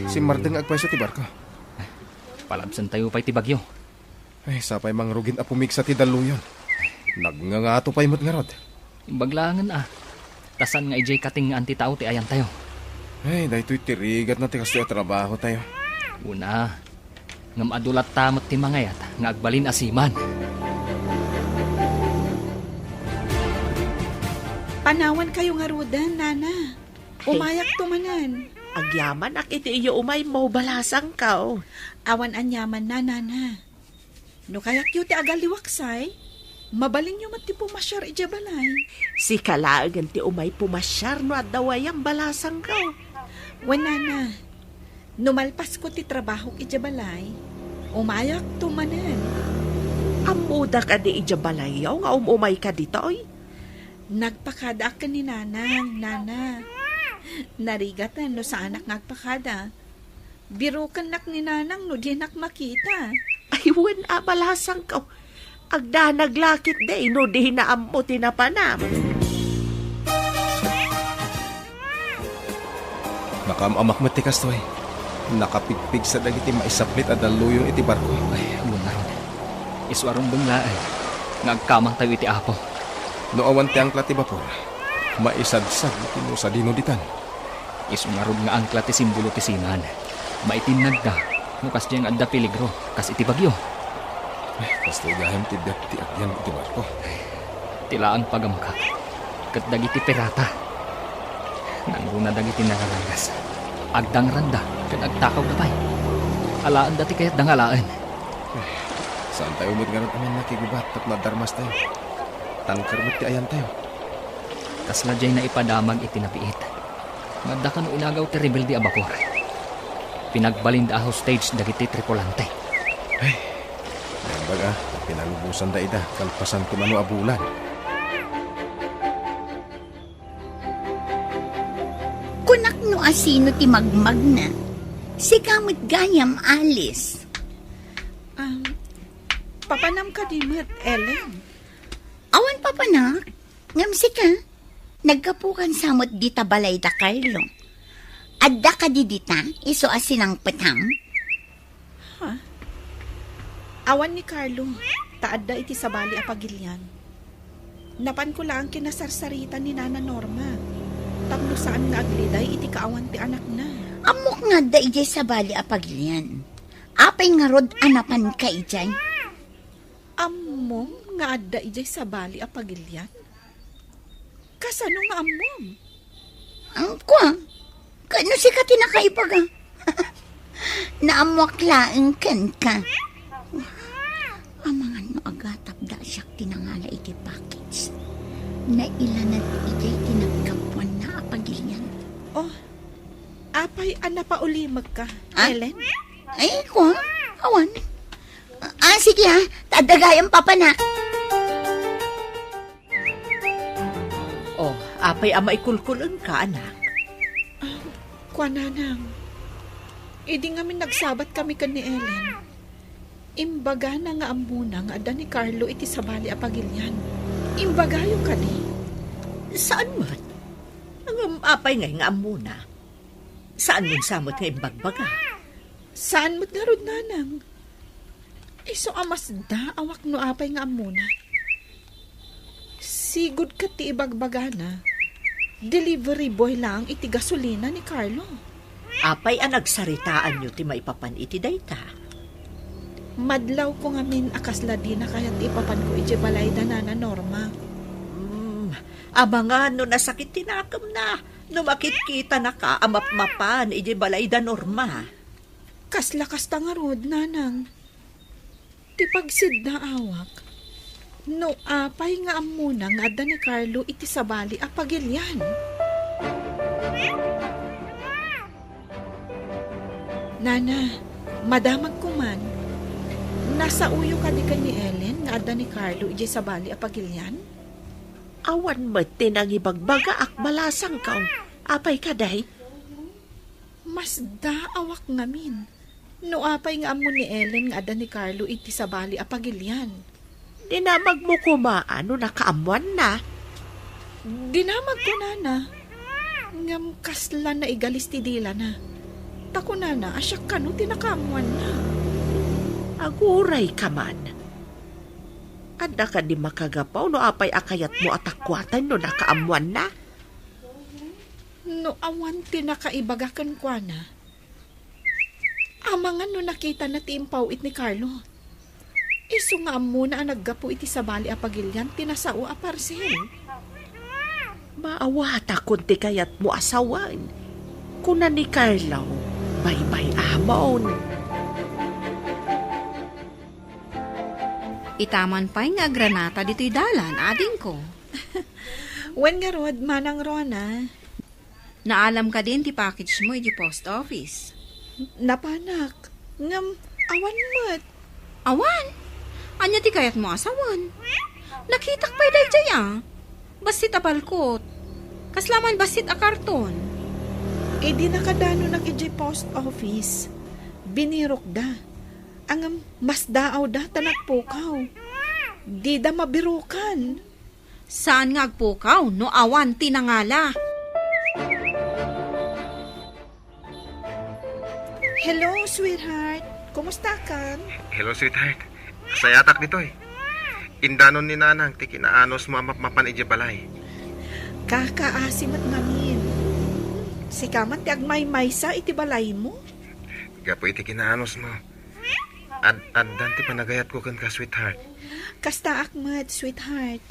Si Mardeng agpayso ti barko. Palabsan tayo pa'y ti bagyo. Ay, sapay mangrugin apumigsa ti daluyon. Nagngangato pa'y mo't ngarod. Imbaglangan tasan nga ijay kating nga anti tao ti ayan tayo. Ay, dahito'y tirigat na ti kastoy at trabaho tayo. Una, ngam adulat tamot ti mangayat nga agbalin asiman. Panawan kayo nga rudan, nana. Umayak tumanan. Agyaman ak iti iyo umay mo balasang ka. Awan anyaman na, nana. No kayak yu ti agaliwaksay. Mabalin nyo mati pumasyar ija balay. Si kalaagan ti umay pumasyar no at dawayang balasang ka. Wana na. Numalpas ko ti trabaho ija balay. Umayak tumanan. Amuda ka di ijabalayaw nga umay ka dito oy. Nagpakada ka ni nanang, nana. Narigatan no sa anak nagpakada. Birukan nak ni nanang no di nak makita. Ay wen balasang ka. Agda naglakit day no di naammo tinapanam. Nakamamak mo ti kastoy. Nakapigpig sa dagiti maisaplit at daluyon iti barko. Ay, muna ron. Iswarong banglaan. Ngagkamang tayo iti apo. No awan ti angkla ti bapor. Maisadsag iti no sa dinuditan. Isungarod nga angkla ti simbolo ti sinan. Maitinag da. Nukas diyang adda peligro. Kas iti bagyo. Kastoy gahem ti dati agyan iti barko. Tilaan pagamka. Kat dagiti perata. Nangruna dagiti nararangas. Agdang randa. Kat agtakaw na pay. Alaan dati kayat dangalaan. Saan tayo umot nga rin amin nakigubat at madarmas tayo. Tangkar mo't ti ayan tayo. Kasla diyay na ipadamag iti napiit. Madda ka no inagaw ti rebel di abakor. Pinagbalin da hostage dagiti tripulante. Ay, baga, pinalubusan da ida, kalpasan ti mano abulan. Kunak no asino ti magmag na. Si kamot gayam Alice. Papanam ka di mat, Ellen. Awan pa panak. Ngamsi ka. Nagkapukan samot di tabalay da Carlo. Adda ka di dita, iso asinang petang. Awan ni Carlo. Taadda iti sabali apagilyan. Napan ko lang kinasarsarita ni Nana Norma. Tapno saan nga agliday iti kaawan ti anak na. Amok nga da ijay sabali apagilyan. Apay nga rod anapan ka ijay. Ammo nga adda ijay sabali apagilyan. Kasano nga amom? Ang kwa, kano si ka tinakaibaga? Naamwaklaang kan ka. Ang mga no agatap da siyak tinangala iti package. Na ilanat iti tinagkapuan na apagilyan. Oh, apay napaulimag ka, Ah? Ellen? Ay, kwa, awan. Sige ha, tadagayan pa pa na. Oh, apay ama ikulkulon ka, anak. Kwa nanang. Idi nga min nagsabat kami kan ni Ellen. Imbaga na nga amuna nga ada ni Carlo iti sabali apagilyan. Imbaga yung kani. Saan man? Ang apay nga muna. Saan mong samot nga imbagbaga? Saan mo't nga rod nanang? Iso amas da awak no apay nga amuna. Sigud ka ti ibagbaga na. Delivery boy lang iti gasolina ni Carlo. Apay ang nagsaritaan nyo ti maipapan iti dayta. Madlaw ko nga min akasla di na kaya't ipapan ko iti balay da na Norma. Aba nga no nasakit tinakam na. No makit-kita na ka amap-mapan iti balay da Norma. Kasla-kas nga rod, nanang. Ti pagsid na awak. No apay nga amuna nga ada ni Carlo iti sabali apagilyan. Nana, madamag ko man. Nasa uyo ka di ka ni Ellen nga ada ni Carlo iti sabali apagilyan? Awan mo tinangibagbaga ak malasang ka. Apay ka day? Mas daawak ngamin. No apay nga amo ni Ellen nga ada ni Carlo iti sabali apagilyan. Dinamag mo kumaan no nakaamuan na. Dinamag ko nana. Ngam kasla na igalis ti dila na. Tako nana, asyak ka no tinakamuan na. Aguray ka man. Ada ka di makagapaw no apay akayat mo atakwatan no nakaamuan na. No awan tinakaibagakan kwa na. Amangan no nakita na tiimpaw it ni Carlo. Iso nga muna ang naggapo iti sabali apagilyan tinasao a parcel. Maawata kunti kayat mo asawan. Kuna ni Carlo, bye-bye amon. Itaman pa'y nga granata dito'y dalan, ading ko. Wen nga rod, manang Rona, Naalam ka din ti package mo iti post office. napanak, ngam awan mat. Awan! Anya ti kayat mo asawan? Nakitak pa'y day jaya. Basit a balkot. Kaslaman basit a karton. E di nakadano ng iti post office. Binirok da. Ang mas daaw da tanagpukaw. Di da mabirukan. Saan nga agpukaw no awan tinangala? Hello, sweetheart. Kumusta ka? Hello, sweetheart. Sayatak dito eh. Indanon ni nanang ti kinaanos mo amap-mapan iti balay. Kakaasim at ngamin. Si kamat ti agmay-may sa iti balay mo. Gapo iti kinaanos mo. Addan ti panagayat ko kan ka, sweetheart. Kasta akmat, sweetheart.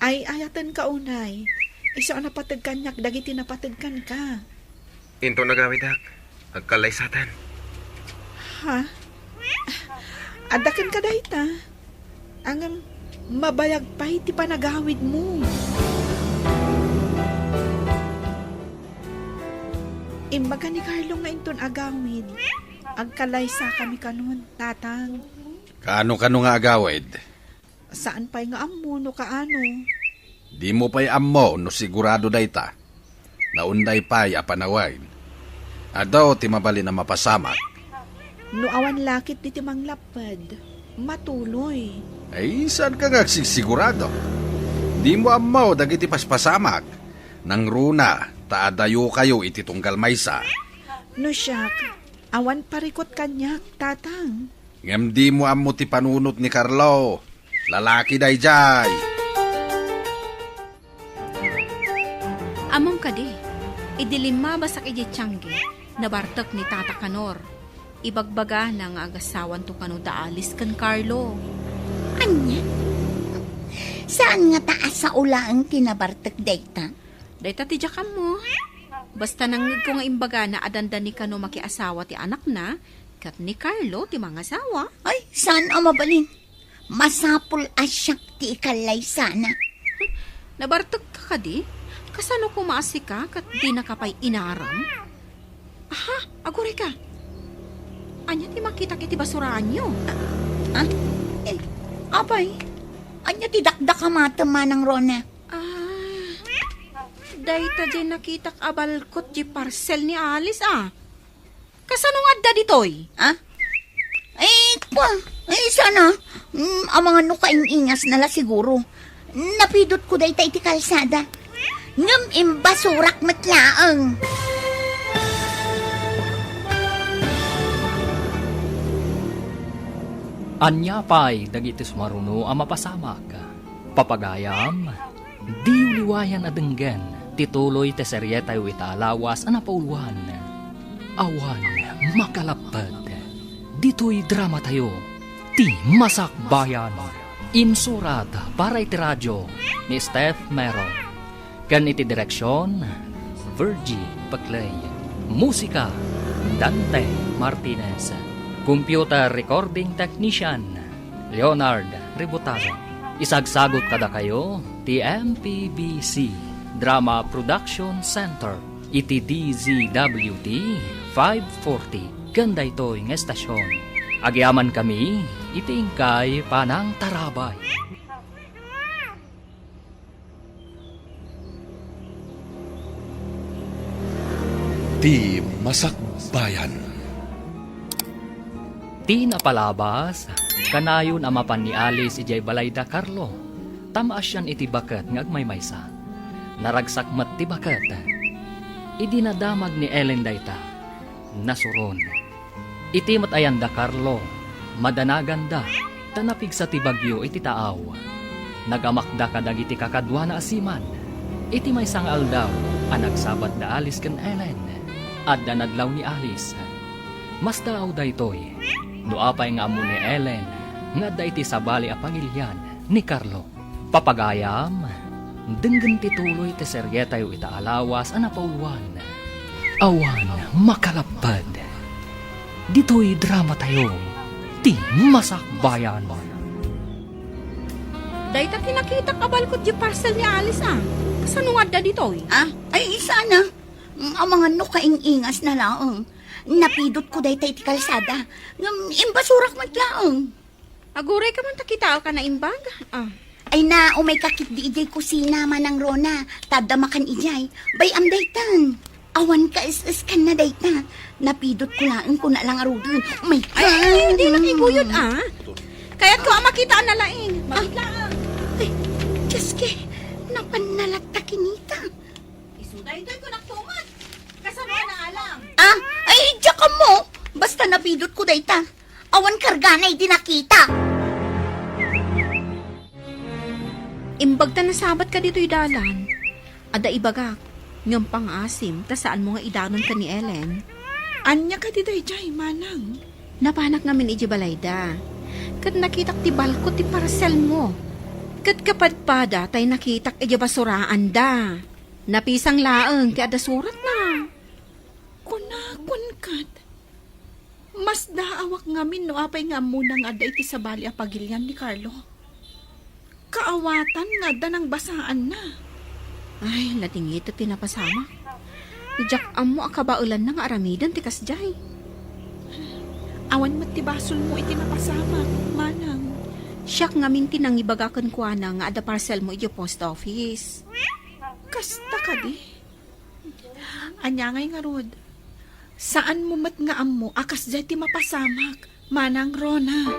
Ay ayatan ka unay. Iso napatag kanyak, dagiti napatag kan ka. Into nagawidak. Agkalaysatan. Ha? Adakan ka dayta. Ang mabayag pa iti panagawid mo. Imbaga ni Carlo nga inton agawid. Agkalaysa kami kanon, tatang. Kaano nga agawid? Saan pa'y nga ammo no kaano? Di mo pa'y ammo no sigurado dayta. Naunday pa'y apanawain. Adaw ti mabali na mapasamak. No awan lakit ni timang lapad. Matuloy. Ay, saan ka nga sigurado? Di mo ammo dagiti paspasamak. Nang runa, taadayo kayo iti tunggal maysa. No siyak, awan parikot kanyak, tatang. Ngem di mo ammo ti panunot ni Carlo. Lalaki day jay. Amam ka di. Idilima basak iti tiyangge. Nabartak ni Tata Kanor. Ibagbaga na nga agasawan to kano daalis kan Carlo. Anya? Saan nga taas sa ulaang tinabartek dayta? Dayta ti jakam mo. Basta nangig ko nga imbaga na adanda ni kano makiasawa ti anak na, kat ni Carlo ti mga asawa. Ay, saan ang mabalin? Masapul asyak ti ikalay sana. Nabartag ka di? Kasano kumaasi ka kat di nakapay inaram? Aha, agure ka. Anya ti makita kiti basuraan nyo. Abay, anya ti dakdak ka matemanang Rona. Dayta di nakitak abalkot di parcel ni Alice Kasano nga adda ditoy? Sana. Ang mga nukaing-ingas nala siguro. Napidot ko day iti kalsada. Ngam imbasurak matlaang. Anya pa'y dagiti sumaruno ang mapasamak. Papagayam, di uliwayan adenggan, tituloy te seryetay witalawas ang napauluan. Awan, makalapad. Dito'y drama tayo, ti Masakbayan. Insurat para iti radyo ni Steph Mero. Kan iti direksyon, Virgie Paclay. Musika, Dante Martinez. Computer Recording Technician, Leonard Ributazo. Isagsagot kada kayo, TMPBC Drama Production Center, iti DZWT 540, ganda ito yung estasyon. Agyaman kami, itingkay panang tarabay. Ti Masakbayan. Ti napalabas, kanayon amapan ni Alice ijay balay da Carlo. Tamaas yan iti bakat ng agmaymaysa. Naragsak mat ti bakat. Idinadamag ni Ellen dayta. Nasuron. Iti matayan da Carlo. Madanagan da. Tanapig sa ti bagyo iti taaw. Nagamakda kadag iti kakadwa na asiman. Iti may sangal daw. Anagsabat da Alice kan Ellen. At danadlaw ni Alice. Mas daaw da ito'y. Nuapay nga amo ni Ellen, nga da iti sabali a pangilyan ni Carlo. Papagayam, denggan tituloy ti seryetay itaalawas a napauluan. Awan, makalapad. Dito'y drama tayo, ti Masakbayan. Dayta tinakita kabalkot di parcel ni Alice Kasano nga adda ditoy? Ay, sana. Ang mga nukaing-ingas na laang. Napidot ko day iti kalsada. Imbasurak matlaang. Agure ka man takita ka na imbag. Ay na, umay kakit di ijay kusina manang Rona. Tadamakan ijay. Bayam daytan. Awan ka is kan na dayta. Napidot ko lang ko na lang arudin. Umay ka. Ay, hindi nakiguyod Kaya't ko makita na laing. Magitlaang. Ay, Diyos napanalagta kinita. Isuday-day ko naktumat. Kasama na alam. Ay, diyan mo. Basta napidot ko dayta. Awan karganay di nakita. Imbagta na sabat ka dito'y dalan. Ada ibagak. Ngam pang-asim, ta saan mo nga idanon ka ni Ellen? Anya ka di day, manang. Napanak ngamin iji balayda. Kat nakitak ti balko ti parcel mo. Kat kapadpada tay nakitak iji basuraan da. Napisang laeng ti ada surat na. Kunakon kat. Mas daawak ngamin no apay nga munang ada iti sabali a pagilyan ni Carlo. Kaawatan nga da ng basaan na. Ay, latingit at tinapasama. Dijak amo akabaulan na nga aramidan ti kasjay. Awan matibasol mo iti napasama, manang. Siyak ngamin tinangibagakan ko nga ada parcel mo iti post office. Kasta ka di. Anya ngay nga rod. Saan mo mat nga amo akas jay ti mapasamak, manang Rona.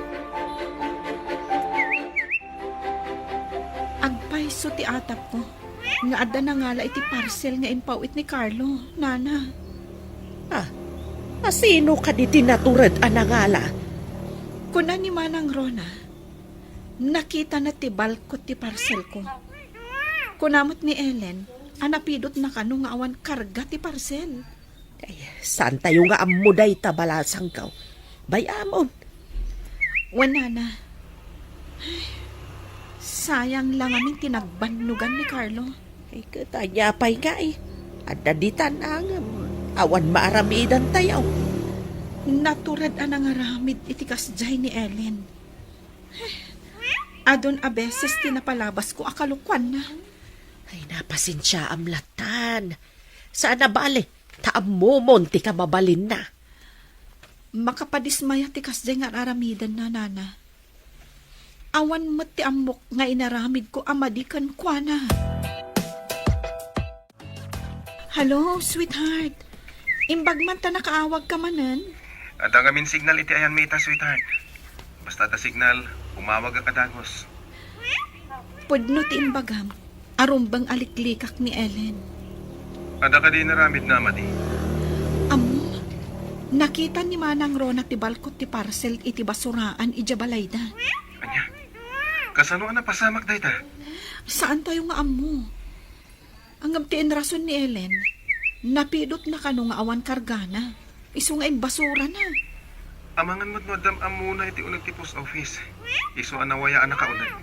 Agpayso ti atap ko. Nga ada na ngala iti parcel nga impawit ni Carlo, nana. Sino ka di tinatured anangala? Kuna ni manang Rona, nakita na ti balkot ti parcel ko. Kunamot ni Ellen, anapidot na kano nga awan karga ti parcel. Ay, saan tayo nga amuday tabalasang kaw? Bayamon. Wanana. Sayang lang amin tinagbanugan ni Carlo. Ay, katanya pa'y nga eh. At naditan ang awan maaramidan tayo. Naturad anang aramid itikas jay ni Ellen. Adon a beses tinapalabas ko akalukwan na. Ay, napasensya amlatan. Saan na bale? Taam mo, monti ka mabalin na. Makapadismaya tikas jay nga aramidan na nana. Awan mo't ti amok nga inaramid ko amadikan kwa na. Hello, sweetheart. Imbag man ta nakaawag ka manan. At ang amin signal iti ayan mita, sweetheart. Basta ta signal, umawag ang kadagos. Pudno ti imbagam. Arumbang aliklikak ni Ellen. Ada ka din naramid na, Amadi. Amo, nakita ni Manang Rona ti balkot ti parcel iti basuraan ija balayda. Anya, kasano ka na pasamak dahi ta? Saan tayo nga amo? Ang amtiin rason ni Ellen, napidot na kano nga awan kargana. Iso nga basura na. Amangan mo't madam amuna iti unag ti post office. Iso anawayaan na kaunan.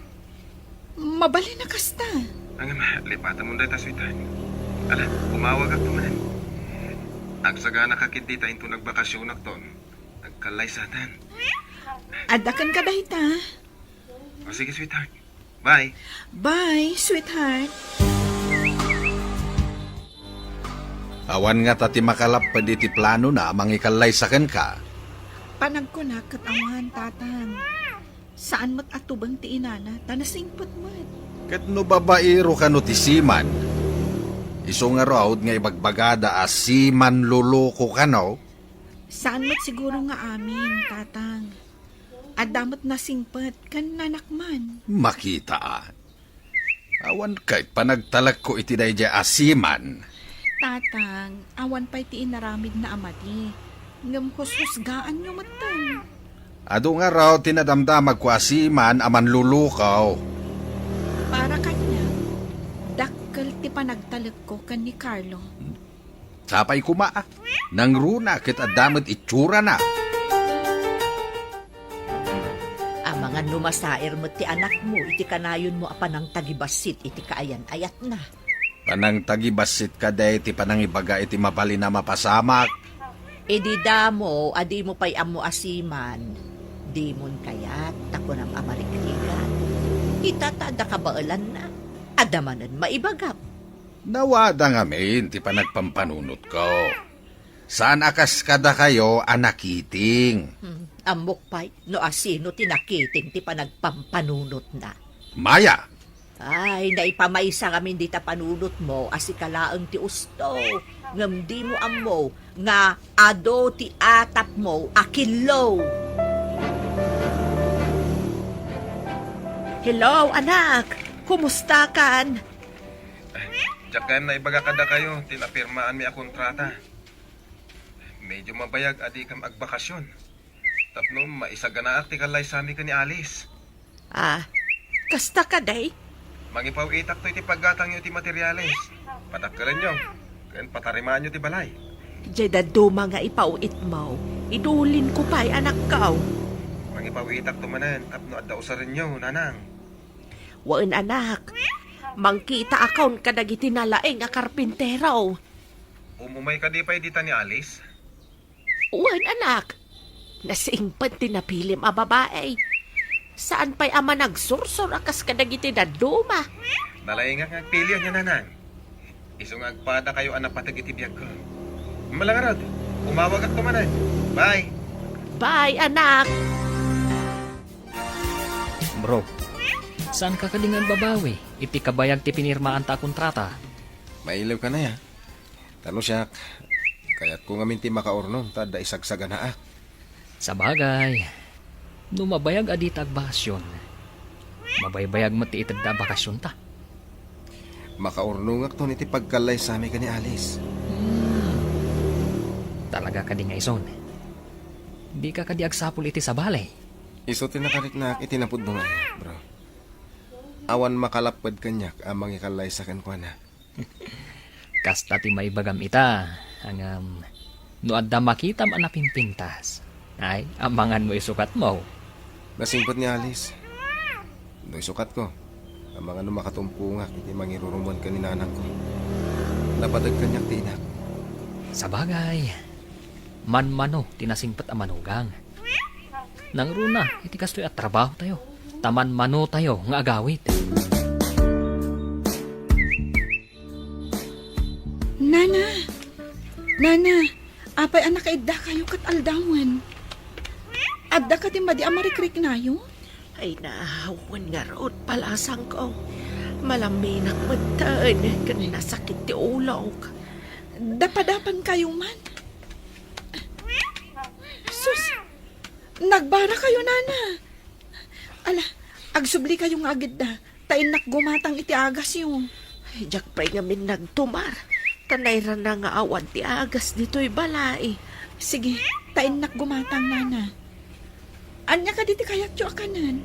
Mabali na kasta. Ang lipatan mo dahi ta, sweetheart. Ala, umawag ak tumanan. Agsaga nakakitita into nagbakasyon akton. Nagkalay satan. Adakan ka dahita. O sige, sweetheart. Bye. Bye, sweetheart. Awan nga tati makalap pa di ti plano na mangikalay sa ken ka. Panag ko na katawahan tatang. Saan mo't atubang ti inana, tanasingpot mo't. Ket no babaero ka no ti siman. Iso nga raod nga ibagbagada as siman luloko ka no. Saan mo't siguro nga amin, tatang. Adamot na singpot, kan nanakman. Makita. Awan kahit panagtalag ko iti dayja asiman. Tatang, awan pa'y ti inaramid na amati. Ngam husgaan nyo matan. Ado nga raw tinadamdamag ko asiman aman lulukaw. Para kanya, dakkel ti panagtalag ko kan ni Carlo. Sapay kumaa. Nang runa kit adamot itsura na. Mga numasair mo ti anak mo, iti kanayon mo apanang tagibasit, iti kaayan ayat na. Panang tagibasit ka day ti panang ibaga iti mapali na mapasamak. Edi damo, adi mo pa'y amo asiman. Di mon kayat, tako ng amarikligan. Itatada ka baalan na. Adamanan maibagap. Nawada ngamin ti panagpampanunot ko. Saan akas kada kayo anakiting? Amok pa'y no asino tinakiting ti panagpampanunot na. Maya! Ay, naipamaysa kami di ta panunot mo, asikalaang ti usto. Ngam di mo amo, nga ado ti atap mo, akilo. Hello, anak. Kumusta kan? Diyak kayo na ibaga kada kayo, tinapirmaan mi a kontrata. Medyo mabayag adi kam agbakasyon. Tapno, maisaganaak ti kalay sami ka ni Alice. Ah, kasta ka day? Mangipaw itak to iti paggatang nyo ti materyales. Patakaran nyo. Kayan patarimaan nyo ti balay. Jeda duma nga ipauit mo. Idulin ko pa'y anak ka. Mangipaw itak to manan. Tapno adda usarin nyo, nanang. Waan anak. Mangkita akon kadagiti nalaeng a karpintero. Umumay ka di pa edita ni Alice. Waan anak. Nasiingpan tinapilim a babae. Saan pa'y ama nagsursur akas kadagiti na duma? Nalaing nga ngagpilyo niya, nanang. Iso nga agpada kayo anak patag iti biyag ko. Malangarad, umawag at tumanan. Bye! Bye, anak! Bro, saan ka kalingan babawi? Iti kabayag ti pinirmaan ta kontrata. Mailaw ka na ya. Tano siya, kaya't kung aminti makaorno, tada isagsaga na ah. Sa bagay, numabayag adita ag bakasyon. Mabaybayag mo ti itagda bakasyon ta. Makaorno nga to niti pagkalay sa amin ka ni Alice. Talaga ka di nga ison. Di ka kadi agsapol iti sa balay. Iso tinakariknak itinapod mo nga bro. Awan makalapad kanyak amang ikalay sa kankwana. Kasta ti maibagam ita. Hangam, no adda makitam anapimpintas. Ay, amangan mo isukat mo. Nasingpot ni Alice. Do'y sukat ko. Ang mga numakatumpunga, iti mangirurumon ka ni nanang ko. Napadag kanyak ti inak. Sa bagay, manmano tinasingpat ang manugang. Nang runa, iti kastoy at trabaho tayo. Taman mano tayo nga agawit. Nana, apay anak kaidda kayo kat aldawan. Adda ka timba di amarikrik na yun? Ay nahawan nga roon palasang ko. Malaminak matan, kan nasakit ti ulo. Dapadapan kayo man. Sus, nagbara kayo, nana. Ala, agsubli kayong agad da. Tainak gumatang iti agas yung. Ay, jak pa'y ngamin nagtumar. Tanay ra na nga awan ti agas dito'y balay. Sige, tainak gumatang, nana. Anya ka diti kayat yo akanan.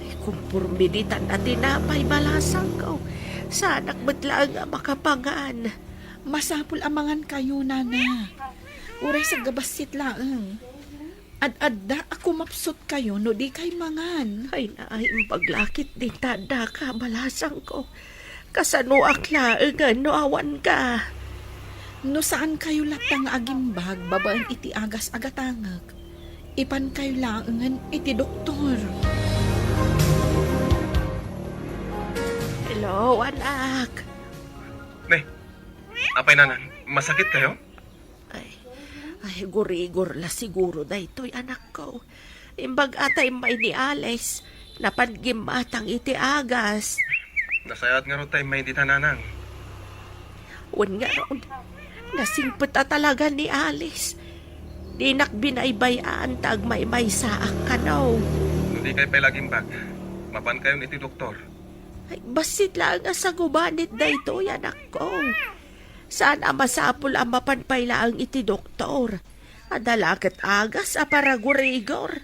Ay, kumpurmiditan at tinapay balasang ko. Sanak batla nga makapangaan. Masapul amangan kayo, nana. Uray sa gabasit laeng. Ad-adda ako mapsot kayo no di kay mangan. Ay naay paglakit din tada ka balasang ko. Kasano aklaengan no awan ka. No saan kayo latang agimbag babaan iti agas agatangag. Ipan kayo laengan iti doktor. Hello, anak. Apay nanan, masakit kayo? Ay, gurigor la siguro da ito'y anak ko. Imbag atay may ni Alex, napangim atang iti agas. Nasayat nga ro tayo may di tananang. Wan nga ron, nasingpet talaga ni Alex. Di nakbinaybayaan tag may saak ka no. Hindi kayo pa'y laging bag. Mapan kayo iti doktor. Ay, basit lang nga sa gubanit da ito'y anak ko. Saan masapul ang mapanpaylaang iti doktor? Adalakat agas a para gurigor.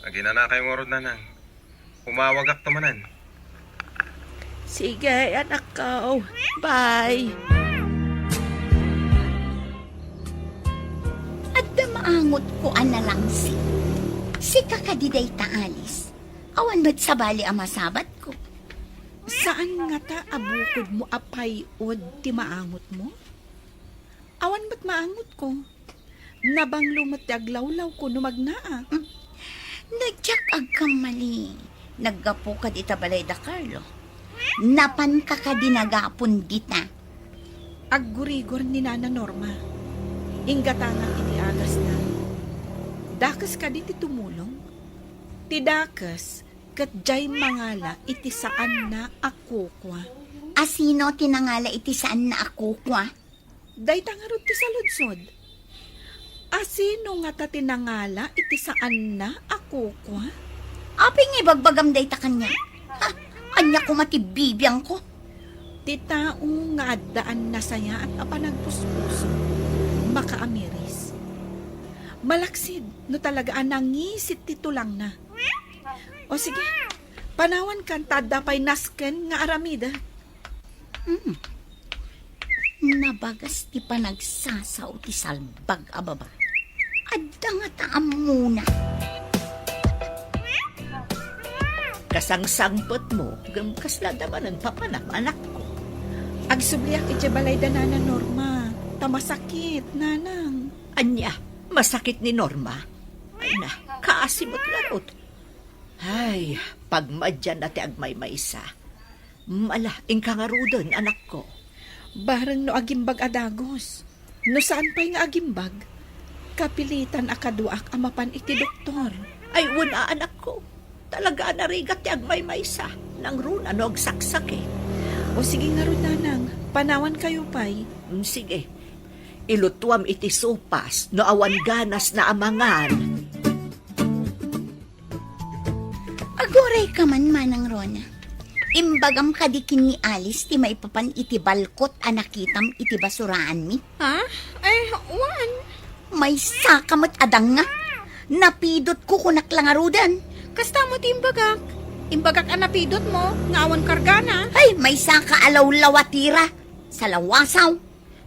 Agina na kayong orod nanang. Umawagak tumanan. Sige, anak ko. Bye. At maangot ko lang si kakadiday ta Alice. Awan ba't sabali ang masabat ko? Saan nga ta abukod mo apay od ti maangot mo? Awan ba't maangot ko? Nabang lumot ti aglawlaw ko numagnaa. Nadyak agkamali. Naggapo ka dita balay da Carlo. Napan ka ka dinagapon dita. Aggurigor ni Nana Norma. Inggatangang iti agas na. Dakas ka diti tumulong. Ti dakas kat jay mangala iti saan na ako kwa. Asino tinangala iti saan na ako kwa? Day tangarod ti saludsod. Asino nga ta tinangala iti saan na ako kwa? Aping ibagbagam day ta kanya. Ha? Anya ko matibibiyang ko. Ti tao nga addaan na saya at apanagpuspuso. Makaamiris. Malaksid no talaga anangisit ti tulang na. O sige, panawan kan tadapay nasken nga aramida. Nabagas ti panagsasaw ti salbag ababa. Adda nga taam muna. Kasangsangpot mo, gamkas lang naman ang papanam, anak ko. Agsubliak iti balay da Nana Norma. Tamasakit, nanang. Anya, masakit ni Norma. Ay na, kaasimot nga rot. Ay, pagmadyan na ti agmay maisa. Mala, ingkangarudon, anak ko. Barang no agimbag adagos. No saan pa'y nga agimbag? Kapilitan akaduak amapan iti doktor. Ay, wala anak ko. Talaga narigat ti agmay maisa. Nang runa no agsaksak eh. O sige nga ron, nanang. Panawan kayo pa'y. Sige. Ilutuam iti sopas no awan ganas na amangan. Agoray ka man manang Rona. Imbagam kadikin ni Alice ti maipapan iti balkot a nakitam iti basuraan mi. Ha? Ay, wan. May sakamat adang nga. Napidot ko kunak lang arudan. Kasta mo ti imbagak. Imbagak ang napidot mo, nga awan kargana. Ay, may saka alaw-lawatira. Sa lawasaw.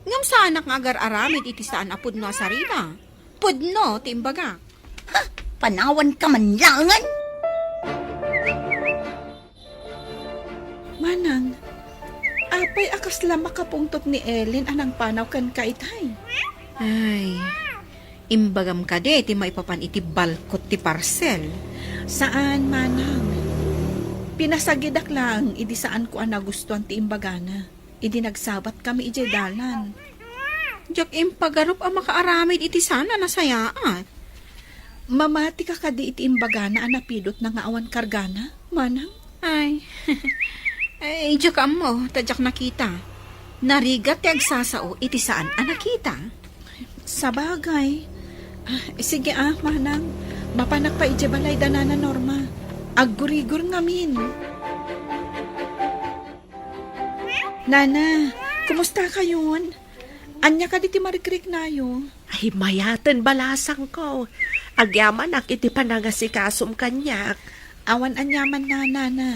Ngam sa anak nga agar-aramid iti saan apod no sarina. Pudno ti imbagak. Ha? Panawan ka man langan. Manang, apay akas lang makapungtot ni Ellen anang panaw kan kaitay. Ay, imbagam ka de, ti maipapan iti balkot ti parcel. Saan, manang? Pinasagidak lang, idi saan ko ang nagustuhan ti imbagana. Idi nagsabat kami ije dalan. Diyak impagarup ang makaaramid iti sana nasayaat. Mamati ka kadi iti imbagana anapidot na nga awan kargana, manang? Ay, ay, diyak mo, tadyak nakita. Narigat ti agsasao iti saan ang nakita. Sabagay. Sige manang. Mapanak pa ije balay danana Norma. Aggurigur ngamin. Nana, kumusta kayon? Anya ka diti marikrik nayo? Ay, mayatan balasang ko. Agyaman ak iti panangasikasom kanyak. Awan anyaman na, nana.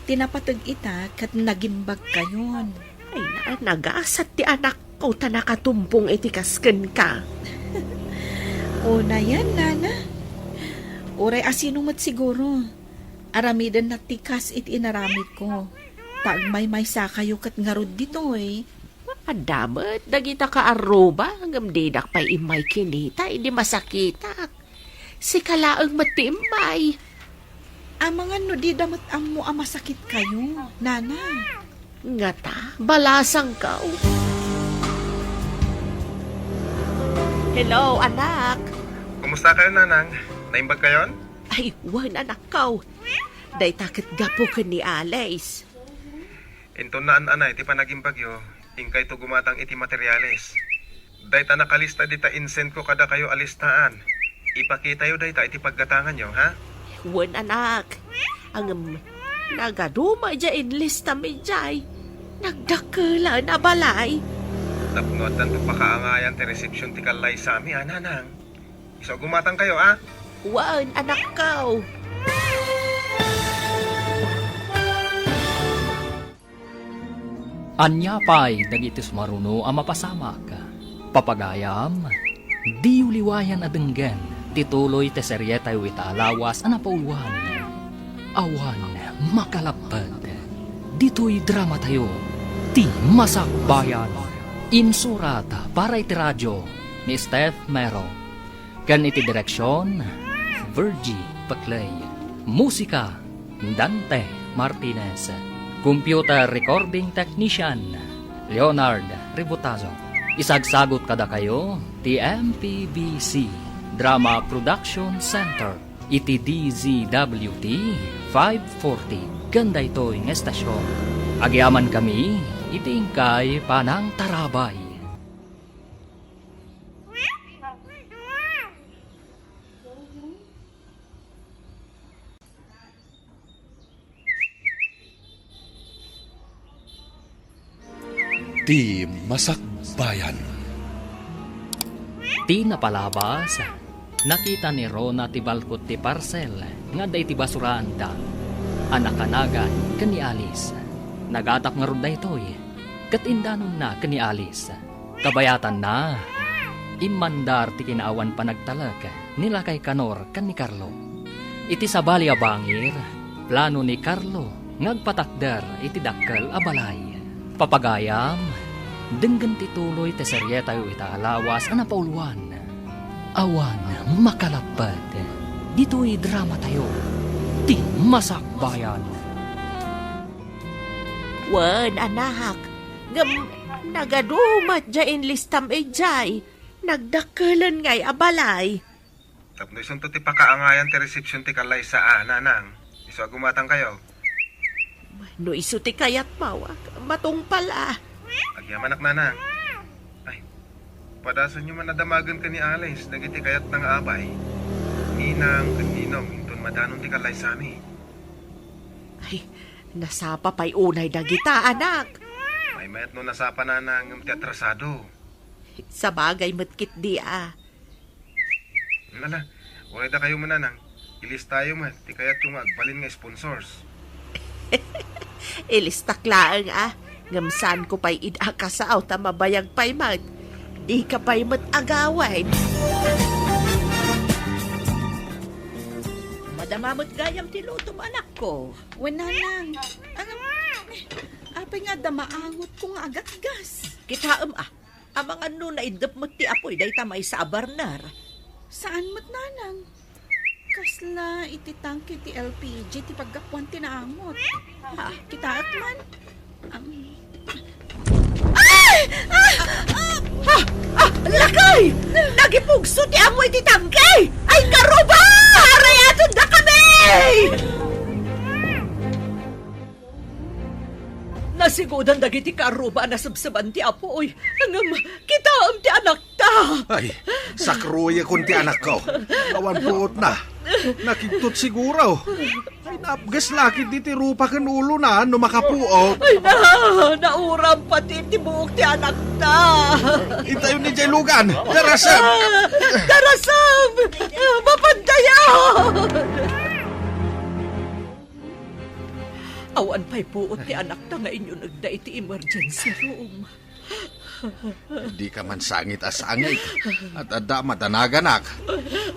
Tinapatag ita kat nagimbag kayon. Ay, nagasat ti anak ko ta nakatumpong iti kasken ka. Una yan, nana. Uray asinumat siguro. Aramidan na tikas iti inaramid ko. Tagmay sa kayo kat ngarod dito eh. Adamat, dagita ka aroba, hanggang didak pa imay kinita, hindi masakitak. Si kalaang matimbay. Ang mga di damat amo ang masakit kayo, nana. Ngata, balasang ka. Hello, anak. Kumusta kayo, nanang? Naimbag kayon? Ay, wan anak ka. Day takit gapo ka ni Alice. Into naan anay, ti panaging bagyo, ingkay to gumatang iti materyales. Dayta nakalista dita insent ko kada kayo alistaan. Ipakita yo dayta iti paggatangan nyo, ha? Wan anak. Ang nagaduma dya inlista mi djay. Nagdakala na balay. Tapnod dan to pakaangayan ti reception ti kalay sami, ha, nanang? Iso gumatang kayo, ha? Wan anak ka. Anya pa'y dagiti sumaruno ang mapasamak. Papagayam, di uliwayan adenggen, tituloy te seryeta wita alawas anapauluan. Awan makalapad. Dito'y drama tayo, ti masakbayan. Insurata para iti radyo ni Steph Mero. Kan iti direksyon, Virgie Paclay. Musika, Dante Martinez. Computer Recording Technician, Leonard Ributazo. Isagsagot kada kayo, TMPBC, Drama Production Center, iti DZWT 540. Ganda ito yung estasyon. Agyaman kami, iti ingkay panang tarabay. Di Masakbayan. Ti napalabas, nakita ni Rona ti balkot ti parcel, nga day ti basuranda. Anakanagan kani Alice. Nagatak nga ron da ito'y, katindanon na kani Alice. Kabayatan na, imandar ti kinaawan pa nagtalag, nila kay Kanor kan ni Carlo. Iti sabali abangir, plano ni Carlo, ngagpatakder iti dakkel abalay. Papagayam, denggan tituloy te seryeta yu ita alawas anapauluan. Awan makalapad. Dito'y drama tayo. Ti masakbayan. Wan anak. Nagadumat dya inlistam ejay. Nagdakalan ngay abalay. Tapno isang to ti pakaangayan ti reception ti kalay sa nanang. Iso gumatang kayo. No iso ti kayat mawak. Matong pala. Agyaman ak nanang. Ay, padasan nyo man nadamagan ka ni Alice, dagiti kayat ng abay. Ninang, kaninong, inton madanon ti kalay sami. Ay, nasapa pa'y unay dagita, anak. May mayat no nasapa na ng teatrasado. Sa bagay matkit di Nala, wala da kayo mananang. Ilis tayo man, ti kayat yung agbalin nga sponsors. Ilistaklaan Ngamsan ko pa'y idakasaw ta mabayag pa'y mag. Di ka pa'y matagawan. Madamamot gayam ti lutom anak ko. Wananang, Apay nga damaangot ko nga agat-gas. Kitaam amang ano na idap mo ti apoy day tamay sa abarnar. Saan mo't nanang? Kasla iti tangke ti LPG ti paggapuan ti naamot. Kitaat man. Lakay! Nagipugso ti amoy ti tangkay! Ay karuba! Arayaton na kami! Nasigudan dagiti karuba na sabsaban ti apoy. Hangam, kitaam ti anak ta! Ay, sakruya kun ti anak ko. Awan puot na. Nakiktot siguro. Ay, napgas laki di ti rupa kan ulo na no makapuot. Ay nauram pati ti buok ti anak ta! Itayo ni Jay Lugan. Darasam! Darasam! Mapandayan! Awan pa'y puot ti anak ta nga inyo nagda iti emergency room. Di ka man sangit asangit. At ada matanaganak.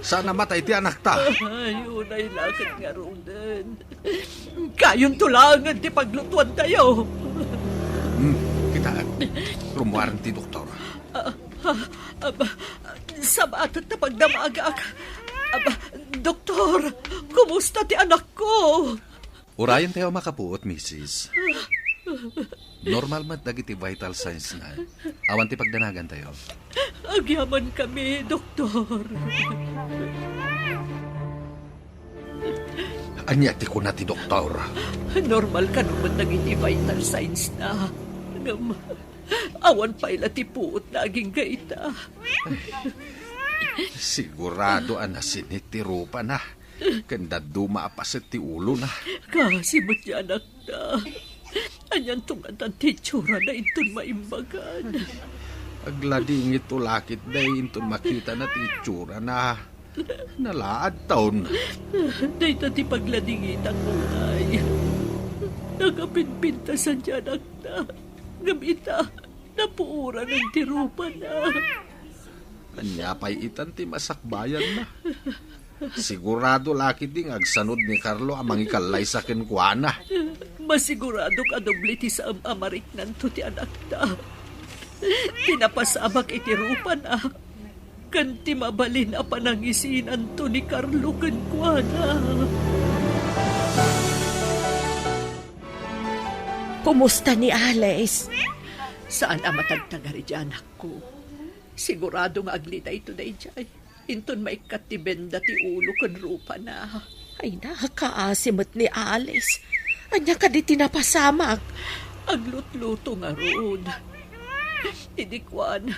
Sana matay ti anak ta. Ayun ay lakad nga roon. Kayong tulangan ti paglutuan tayo. Kita, rumuaran ti doktor. Sabatot na pagdamagak. Doktor, kumusta ti anak ko? Urayan tayo makapuot, Mrs. Normal mat dagiti vital signs na. Awan ti pagdanagan tayo. Agyaman kami, doktor. Anyati ko na ti doktor. Normal ka naman naging vital signs na. Awan pa ila ti puot naging gaita. Sigurado anasinit ti rupa na. Kanda dumaapasit ti ulo na. Kasi mo't yan anak na. Anyan tungatan ti tsura na itong maimbagan. Aglading ito lakit day intun makita na ti itsura na nalaad taon. Dahil ti pagladingit ang kulay. Nagapinpintasan dyan anak na. Gamita, napuura ng tirupa na. Kanyapay itan ti masakbayan na. Sigurado laki ding agsanod ni Carlo amang ikalay sa kenkwana. Masigurado ka dobliti sa amarik nanto ti anak ta. Tinapasamak iti rupa na. Kanti mabalin a panangisin anto ni Carlo kenkwana. Kumusta ni Alice? Saan ang matagtagari di anak ko? Sigurado nga aglita ito na ijay. Inton maikat ti benda ti ulo kan rupa na. Ay nakakaasimot ni Alice. Anya ka di tinapasamak. Aglut-luto nga roon. Idikwan,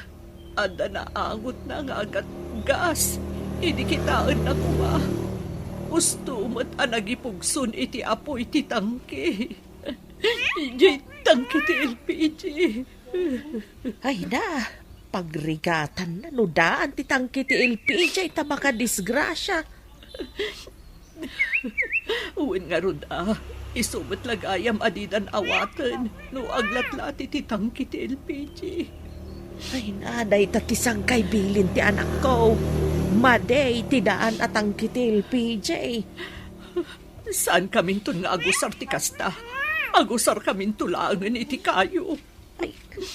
ada na angot na nga agat gas. Idikitaan na kuma. Ustumat anagipugsun iti apo iti tangke. Iti tangke ti LPG. Ay na, pagrigatan na no daan ti tangke ti LPG ita makadisgrasya. Uwin nga ron isumat lagayam adidan awatan no aglatlati ti tangke ti LPG. Ay naday tatisang kay bilin ti anak ko. Maday ti daan at tangke ti LPG. Saan kaming tun nga agusar ti kasta? Agusar kaming tulangan iti kayo. Ay,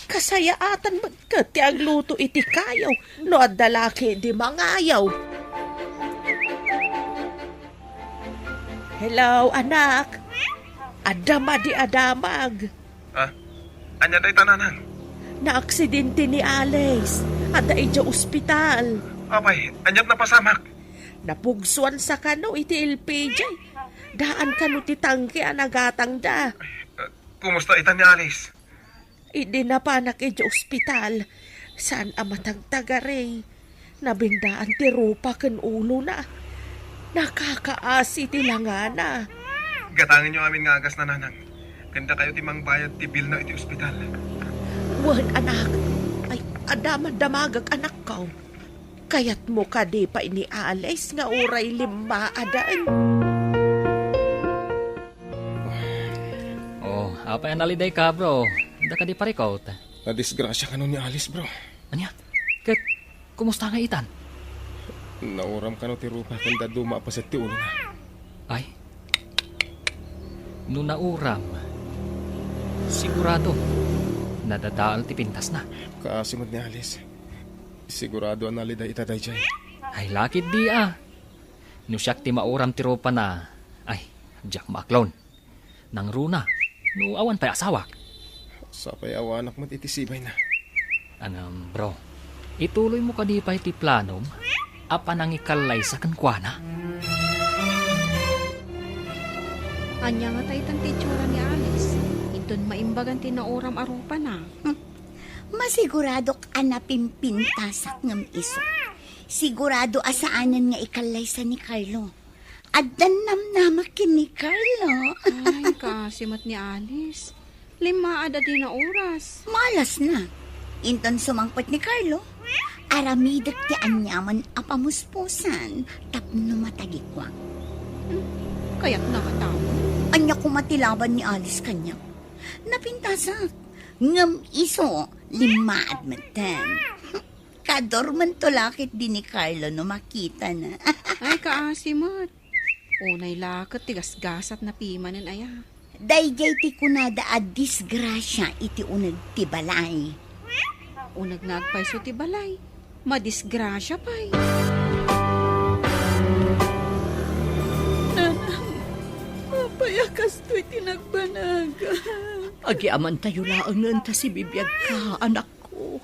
kasayaatan magkat ti agluto iti kayaw. No adalaki di mangayaw. Hello, anak. Adama di adamag. Anya day tananan? Na-aksidente ni Alice. Ada ija ospital. Apay, anyat na pasamak. Napugsuan sa kano iti LPG. Daan kano ti tangke anagatang da. Kumusta itan ni Alice? Idi na panak ija ospital. Saan amatagtagare? Nabingdaan ti rupa ken ulo na. Nakakaasi ti langana. Gatangin nyo amin nga agas na nanang. Ganda kayo timang bayad ti bill na iti ospital. Wan anak. Ay, adaman damagag anak ko. Kayat mo ka di pa ini Alice nga uray 5 adaan. Oh, apa yang naliday ka, bro? Hindi ka di parikot. Nadisgrasya ka nun ni Alice, bro. Anya? Kat, kumusta nga itan? Nauram ka no ti rupa kanda dumaapasit ti ulo na. Ay, no nauram. Sigurado, nadadaal ti pintas na. Kaasimod ni Alice. Sigurado ang nalida itaday dyan. Ay lakit di No siyak ti mauram ti ropa na, ay, Jack Maklon. Nang runa, no awan pa'y asawak. Sa payawanak mo't itisibay na. Anam, bro, ituloy mo ka di pa iti planom, apa nang ikalay sa kankwana. Anya nga tayo tan titsura ni Alice. Inton maimbagan tinauram arupa na. Masigurado ka na pimpintasak ng iso. Sigurado asaanan nga ikalay sa ni Carlo. Addan namnamak ni Carlo. Ay, kasimat ni Alice. 5 ada din na oras. Malas na. Inton sumangpot ni Carlo. Aramidak ti anyaman apamuspusan. Tapno matagikwang. Kaya't nakatawa. Anya kumatilaban ni Alice kanya. Napintasak. Ngam iso. 5 at matan. Kadorman tulakit din ni Carlo no makita na. Ay, kaasimot. Unay lakot, tigas-gasat na pimanan aya. Dayjay ti kunada a disgrasya iti unag ti balay. Unag nagpay so ti balay. Madisgrasya pa'y. Papayakas to'y tinagbanaga. Agyaman tayo laangan ta si bibiyag ka, anak ko.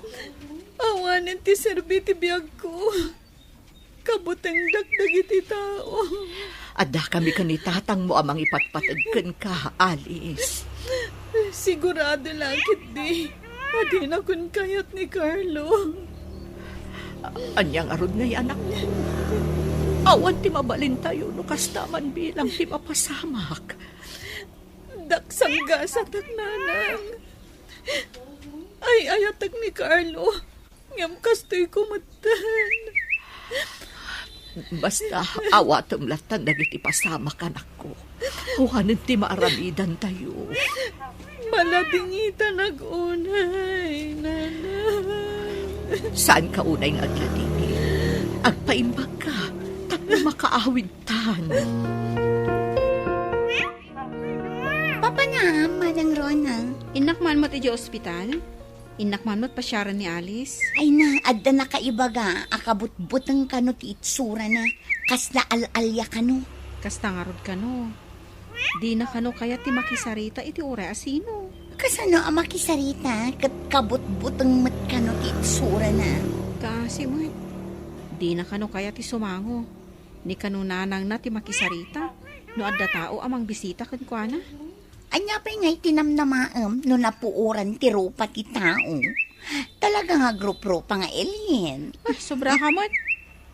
Awanin ti serbi ti biyag ko. Kabuteng dagdag iti tao. Adda kami kanitatang mo amang ipatpatagkan ka, Alice. Sigurado langit di. Adi na kun kayat ni Carlo. Anyang arod ngay anak ko. Awan ti mabalin tayo no kastaman bilang ti mapasamak. Daksang gasat at nanang. Ay ayatag ni Carlo. Ngam kastoy kumatan. Basta awatom latan dagiti pasamak anak ko. Huwanan ti maaramidan tayo. Maladingita nag-unay, nanang. Saan ka unay nga agladingin? Agpaimbag ka, tapos makaawid tan. Papa na, manang Rona. Inakman mo ti di ospital? Inakman mo't pasyaran ni Alice? Ay na, adda na kaibaga. Akabutbutang kano ti itsura na. Kasla al-alya kano. Kastangarod ka no. Di na kano kaya ti makisarita iti ura asino. Kasano ang makisarita kat kabutbutang mat kano ti itsura na. Kasi mo di na kano kaya ti sumango. Ni kano nanang na ti makisarita. No adda tao amang bisita kan kuana. Anya pa ngay tinamnamaam no napuuran ti rupa ti tao. Talaga nga grup pa nga alien. Ay, sobra ka man.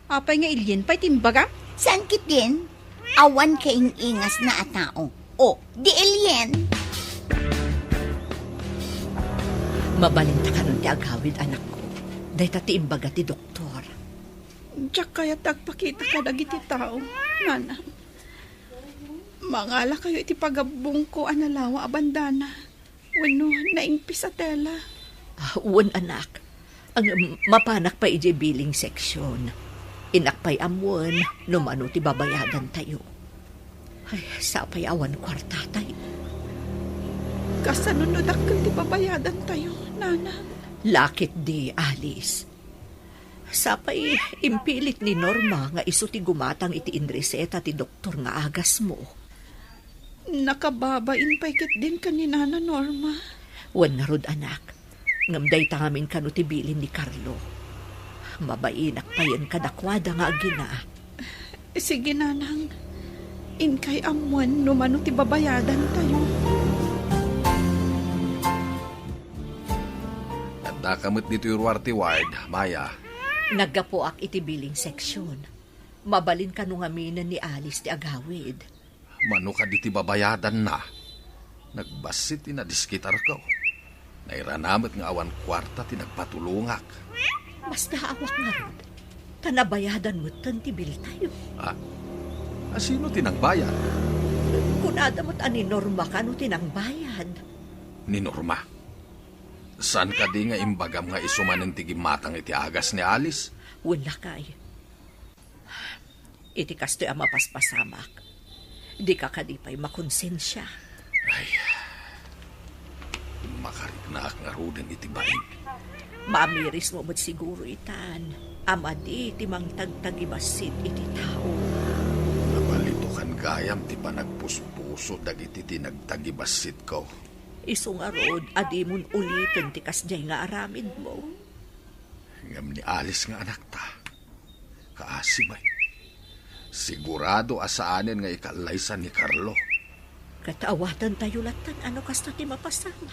Apay nga alien pa'y timbaga. Saan kit din? Awan kaing ingas na atao. O, di alien. Mabalinta ka nun ti agawid anak ko. Day tati imbaga ti doktor. Diyak kaya tagpakita ka dagiti tao, nanang. Mangala kayo iti pagabong ko analawa abandana. Wano, naingpis a tela. Uwan anak, ang mapanak pa iji billing section. Inakpay amuan, numano ti babayadan tayo. Ay, sapay awan kwarta tayo. Kasanunodak ti pabayadan tayo, nanang. Lakit di, Alice. Sapay, impilit ni Norma nga iso ti gumatang iti inreseta ti doktor nga agas mo. Nakababain pa ikit din kanina na Norma. Wan nga rod anak, ngamday tangamin ka no ti bilin ni Carlo. Mabainak pa yan kadakwada nga agina. Sige nanang, inkay amuan numano ti babayadan tayo. Adda kamot dito yung warti ward, Maya. Naggapuak iti billing section. Mabalin ka nung aminan ni Alice ti agawid. Mano ka diti babayadan na. Nagbasit inadiskitar ko. Nairanamit nga awan kwarta tinagpatulungak. Basta awak nga rod. Tanabayadan mo tan ti bil tayo. Sino tinangbayad? Kunada mo't ani Norma ka no tinangbayad. Ni Norma. San ka di nga imbagam nga isumanin ti gimatang iti agas ni Alice? Wala kay. Iti kastoy ang mapaspasamak. Di ka kadipay makonsensya. Ay. na nga rudin iti baing. Mamiris mo mo't siguro itan. Amadi ti mang tagtagibasit iti tao. Nabalito kan gayam ti panagpuspuso dagiti ti nagtagibasit ko. Isong arod, adi mon ulitin ti kasjay nga aramid mo. Ngam ni Alice nga anak ta. Kaasibay. Sigurado asaanin nga ikalaysan ni Carlo. Kataawatan tayo latan, ano kasta ti mapasama.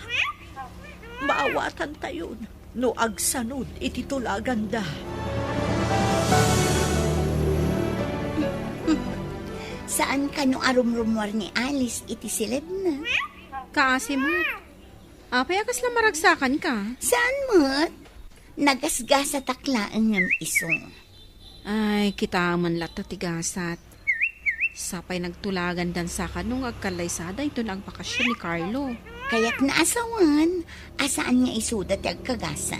Maawatan tayo, no agsanod iti tulagan da. Saan ka no arumrumwar ni Alice iti silid na? Kaasimot. Apay akas lang maragsakan ka. Saan mo't? Nagasgas sa taklaan ng isong. Ay, kita man lato tigasat. Sapay nagtulagan dan sa kanong agkalaysada ito na agbakasyon ni Carlo. Kaya't naasawan, asaan niya isudat ang kagasa.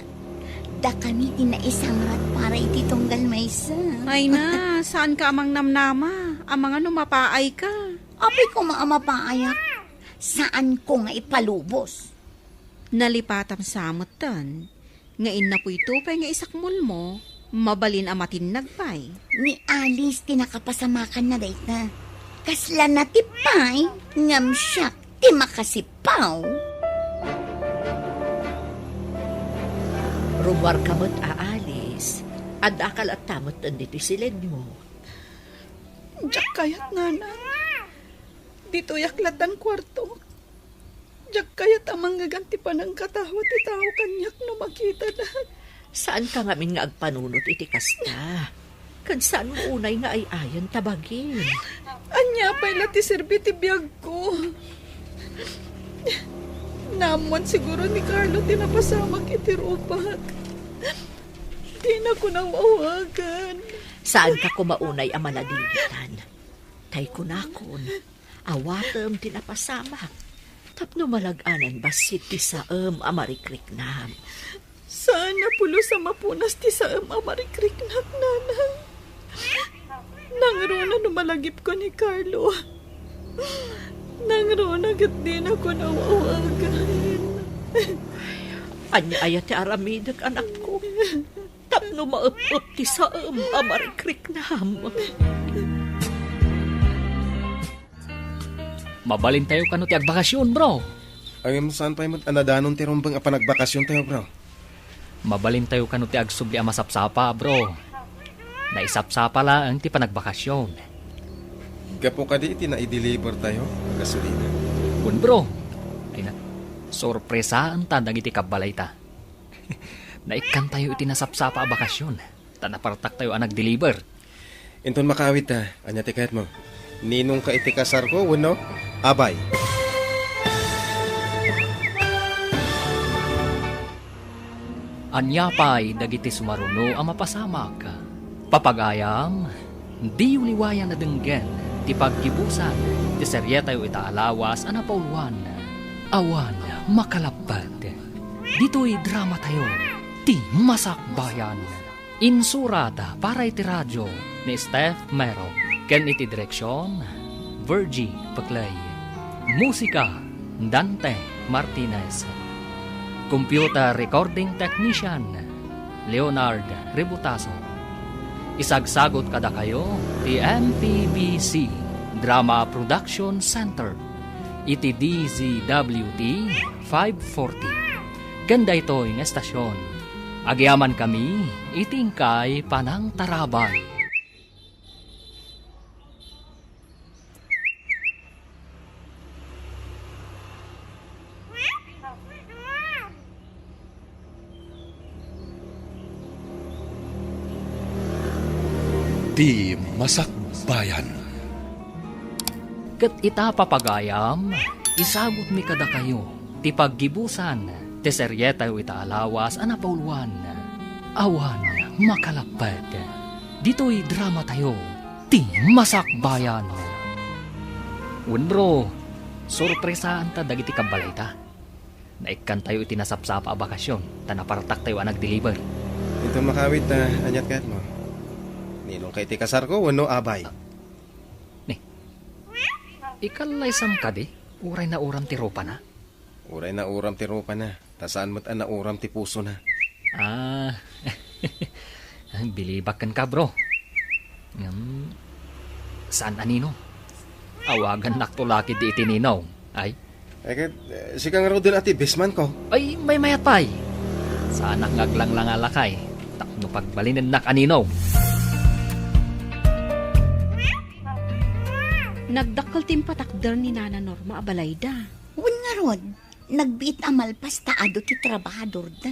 Da kami tinaisangat para iti tunggal maysa. Ay na, saan ka amang namnama? Amang ano mapaay ka? Apay ko maamapaayak. Saan ko nga ipalubos? Nalipatam samot tan. Ngain na po ito pa'y nga isakmul mo, mabalin amatin nagpay. Ni Alice tinakapasamakan na dayta. Kasla na tipay, ngam siya ti makasipaw. Rumwar kamot aalis, at akal at tamot dito silid mo. Diyak kayat nanan. Dito yaklatan kwarto. Diyak kayat amang gaganti pa ng katawa ti tao kanyak no makita na. Saan ka ngamin nga agpanunot iti kasta? Kan saan mo unay nga ay ayon tabagin? Anya pa'y lati serbi ti biyag ko. Namon siguro ni Carlo tinapasamak iti rupak. Di na ko nawawagan. Saan ka kumaunay ang maladilitan? Tay kunakon, awatem tinapasamak. Tapno malaganan basit ti saem amarikriknam. Sana pulo sa mapunas ti saem amarikriknak nanang. Nangrona numalagip ko ni Carlo. Nangrona gat din ako nawawagan. Anya ayat ti aramidak anak ko. Tapno maupot ti saem amarikriknam. Mabalin tayo kano ti agbakasyon, bro. Ay, saan pa yung anadanon ti rumbang apanagbakasyon tayo, bro? Mabalin tayo kano ti agsubli ang masapsapa, bro. Naisapsapa lang ti panagbakasyon. Gapo ka di, iti-deliver tayo, gasolina. Kun, bro. Ay na, sorpresaan ta iti kabalay ta. Naikan tayo iti nasapsapa a bakasyon. Tanapartak tayo ang nag-deliver. Inton makawit ta, anya ti kahit mo. Ninong ka iti kasar ko, wano? Abay. Anya pa'y dagiti sumaruno ang mapasamak. Papagayam, di uliwayan na denggen, ti pagkibusan, ti serye tayo itaalawas, anapauluan. Awan, makalapad. Dito'y drama tayo, ti masakbayan. Insurada para iti radyo ni Steph Mero. Ken iti direksyon, Virgie Paclay. Musika, Dante Martinez. Computer Recording Technician, Leonard Rebutaso. Isagsagot kada kayo, ti MPBC Drama Production Center. Iti DZWT 540. Ganda ito yung estasyon. Agyaman kami, itingkay panang tarabay. Di masakbayan. Kat ita papagayam, isagot mi kada kayo, ti paggibusan, ti serye tayo itaalawas, anapauluan. Awan, makalapad. Dito'y drama tayo, ti masakbayan. Bro, sorpresaan ta dagiti kabalay ta. Naikan tayo itinasapsapa a bakasyon, tanapartak tayo ang nag-deliver. Inton makawit ta, anyat kahit mo. Ninong ka iti kasar ko, wano? Abay. Ikalaysam ka di, uray na uram ti ropa na. Uray na uram ti ropa na. Tasaan mo't ang nauram ti puso na. Ah, bilibakan ka bro. Saan anino? Awagan naktulaki di itininaw. Ay, Si kang raw din ati, besman ko. ay may mayat pa'y. Saanak ngaglang lang alakay. Takno pagbalinin nak anino. Nagdakkel timpatakder ni Nana Norma Abalayda. Wen nga rod, nagbiit amalpas taado ti trabahador da.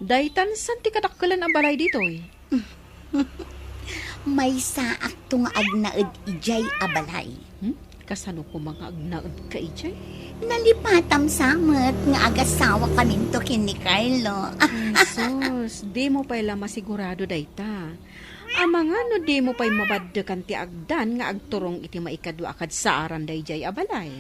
Daytan san ti kadakkelan abalay ditoy? May saak to nga agnaed ijay abalay. Kasano ko mga agnaod ka ijay? Nalipatam samet nga agasawa kamin to kin ni Carlo. Sus, di mo pa'y masigurado dayta. Amanga no di mo pa'y mabaddekan ti agdan nga agturong iti maikadwa akad sa aran dayjay abalay.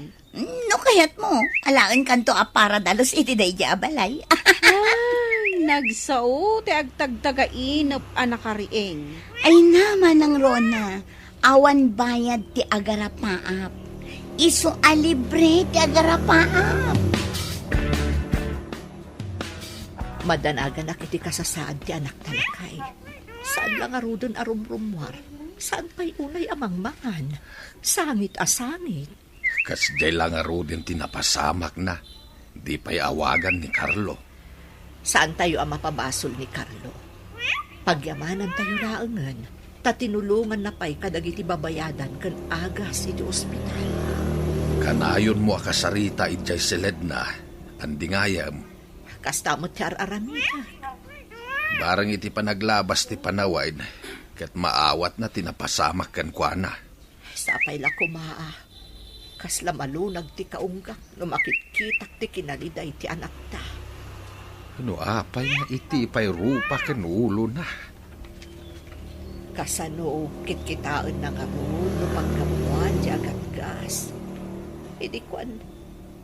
No kayat mo, alaan kanto a para dalos iti dayjay abalay. Ay, nagsao ti agtagtagainop anakarieng. Ay naman ang Rona, awan bayad ti agarapaap. Iso alibre ti agarapaap. Madanagan na kiti kasasaan ti anak talakay. Saan lang arudon arumrumwar? Saan pa'y unay amangmangan? Sangit asangit. Kas jay lang aro din tinapasamak na. Di pa'y awagan ni Carlo. Saan tayo ang mapabasol ni Carlo? Pagyamanan tayo raangan, tatinulungan na pa'y kadagiti babayadan kan agas iti ospital. Kanayon mo akasarita ijay silid na. Andingayam. Kastamot ti araramita. Barang iti panaglabas ti panawain. Kat maawat na tinapasamak kan kwa na. Sapay la kumaa. Kasla malunag ti kaunggak no makitkitak ti kinaliday ti anak ta. Ano apay nga iti pa'y rupa kan ulo na. Kasano kitkitaan na nga mo no pagkamuan di agad gas. Idi kwan,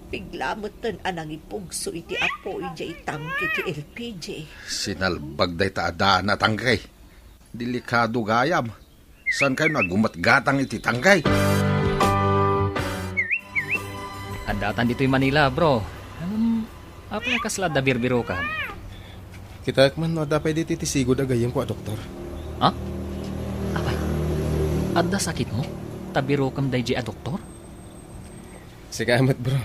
biglamutan anang ipugso iti apo iti itangki ti LPG. Sinalbag day taada na tanggay. Delikado gayam. Saan kayo nagumatgatang iti tanggay? Andatan dito'y Manila bro. Apa nga kasla da birbiro ka? Kita man no, dapay di titisigod agayem ko, doktor. Ha? Apay, adda sakit mo? Tabiro kam day a doktor? Sigamat bro.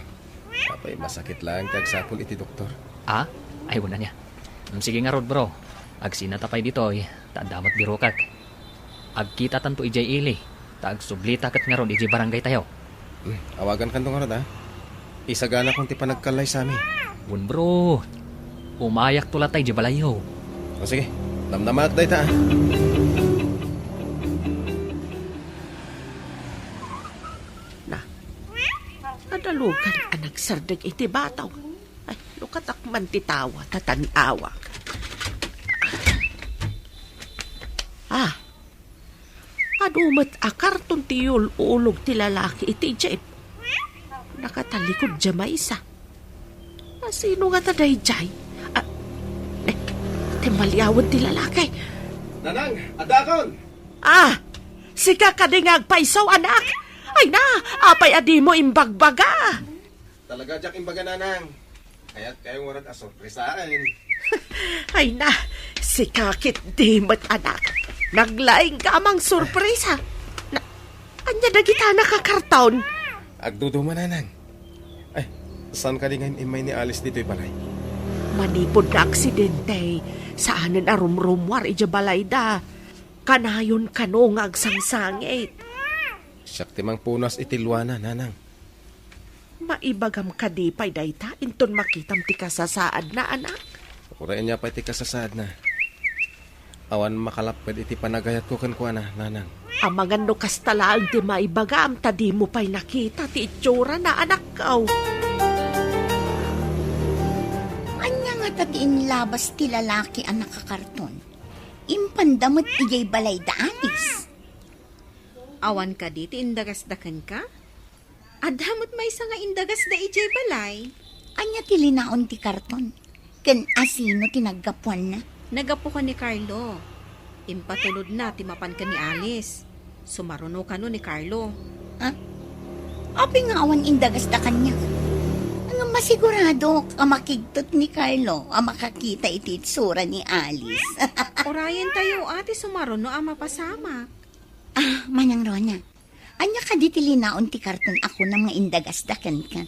Dapay masakit lang kag sapol iti doktor. Ah? Ay, wala niya. Sige nga rod bro. Agsina tapay dito'y, taadamat biro kag. Agkita tanto ijay ili. Taag sublita kat nga rod ijay barangay tayo. Awagan kan tong ha. Isagana kong ti panagkalay sa amin. Wun bro. Umayak tulat tayo ijay balayo. O sige, namnamak day ta. Nadalugan ang nagsardag iti bataw. Ay, lukatak man titawa, tatanawa. Adumat akarton ti ulog ti lalaki iti jay. Nakatalikod dya maisa. Sino nga taday jay? Timaliawan ti lalaki. Nanang, adakon! Si kakadingag paisaw anak. Ay na, apay adi mo imbagbaga. Talaga jak imbaga nanang. Kaya't kayong warad asorpresaan. Ay na, si kakit dimot anak. Naglaing ka amang sorpresa. Anya na kita nakakartaon. Agduduman nanang. Ay, saan ka di ngayon imay ni Alice dito'y balay? Manipod na aksidente. Saanan arumrumwar ija balayda. Kanayon kano nga agsangsangit. Siyak timang punas itilwana nanang. Maibagam ka di pa'y dayta. Inton makitam ti kasasaad na anak. Kurayan niya pa iti kasasad na. Awan makalapad iti panagayat ko kan na, nanang. Amangan no kastalaag di maibagam. Tadi mo pa'y nakita ti itsura na anak kaw. Anya nga tatiin labas ti lalaki ang nakakarton. Impandamot ijay balay da Alice. Awan ka di ti indagasdakan ka? Adamot may isa nga indagas da ijay balay. Anya ti linaon ti karton. Ken asino tinaggapuan na. Nagapo ka ni Carlo. Impatulod na timapan ka ni Alice. Sumaruno ka no ni Carlo. Abi nga awan indagas da kanya. Nga masigurado ang makigtot ni Carlo ang makakita iti itsura ni Alice. Orayan tayo ate sumaron no ang mapasama. Manang Rona, anya ka di tilinaon ti karton ako ng mga indagasdakan ka.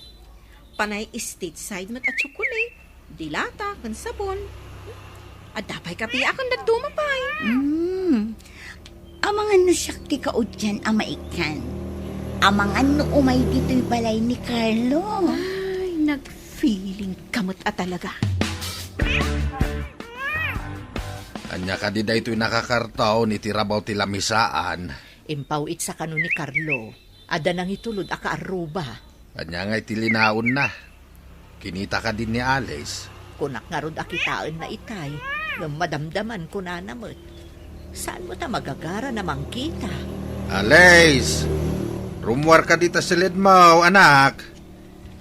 Panay estate side mat at chocolate. Dilata, kan sabon. At dapay kapi akong nagdumapay. Amangan no siyak ti kaod dyan ang maikan. Amangan no umay dito'y balay ni Carlo. Ay, nag-feeling kamot at talaga. Anya ka di daytoy nakakartaw ni tirabaw ti lamisaan. Impawit sa kano ni Carlo. Ada nang itulod aka aruba. Anya nga itilinaon na. Kinita ka din ni Alice. Kunak nga rod akitaan na itay. Nga madamdaman ko na namot. Saan mo ta magagara na mangkita? Alice! Rumwar ka dita silid mo, anak.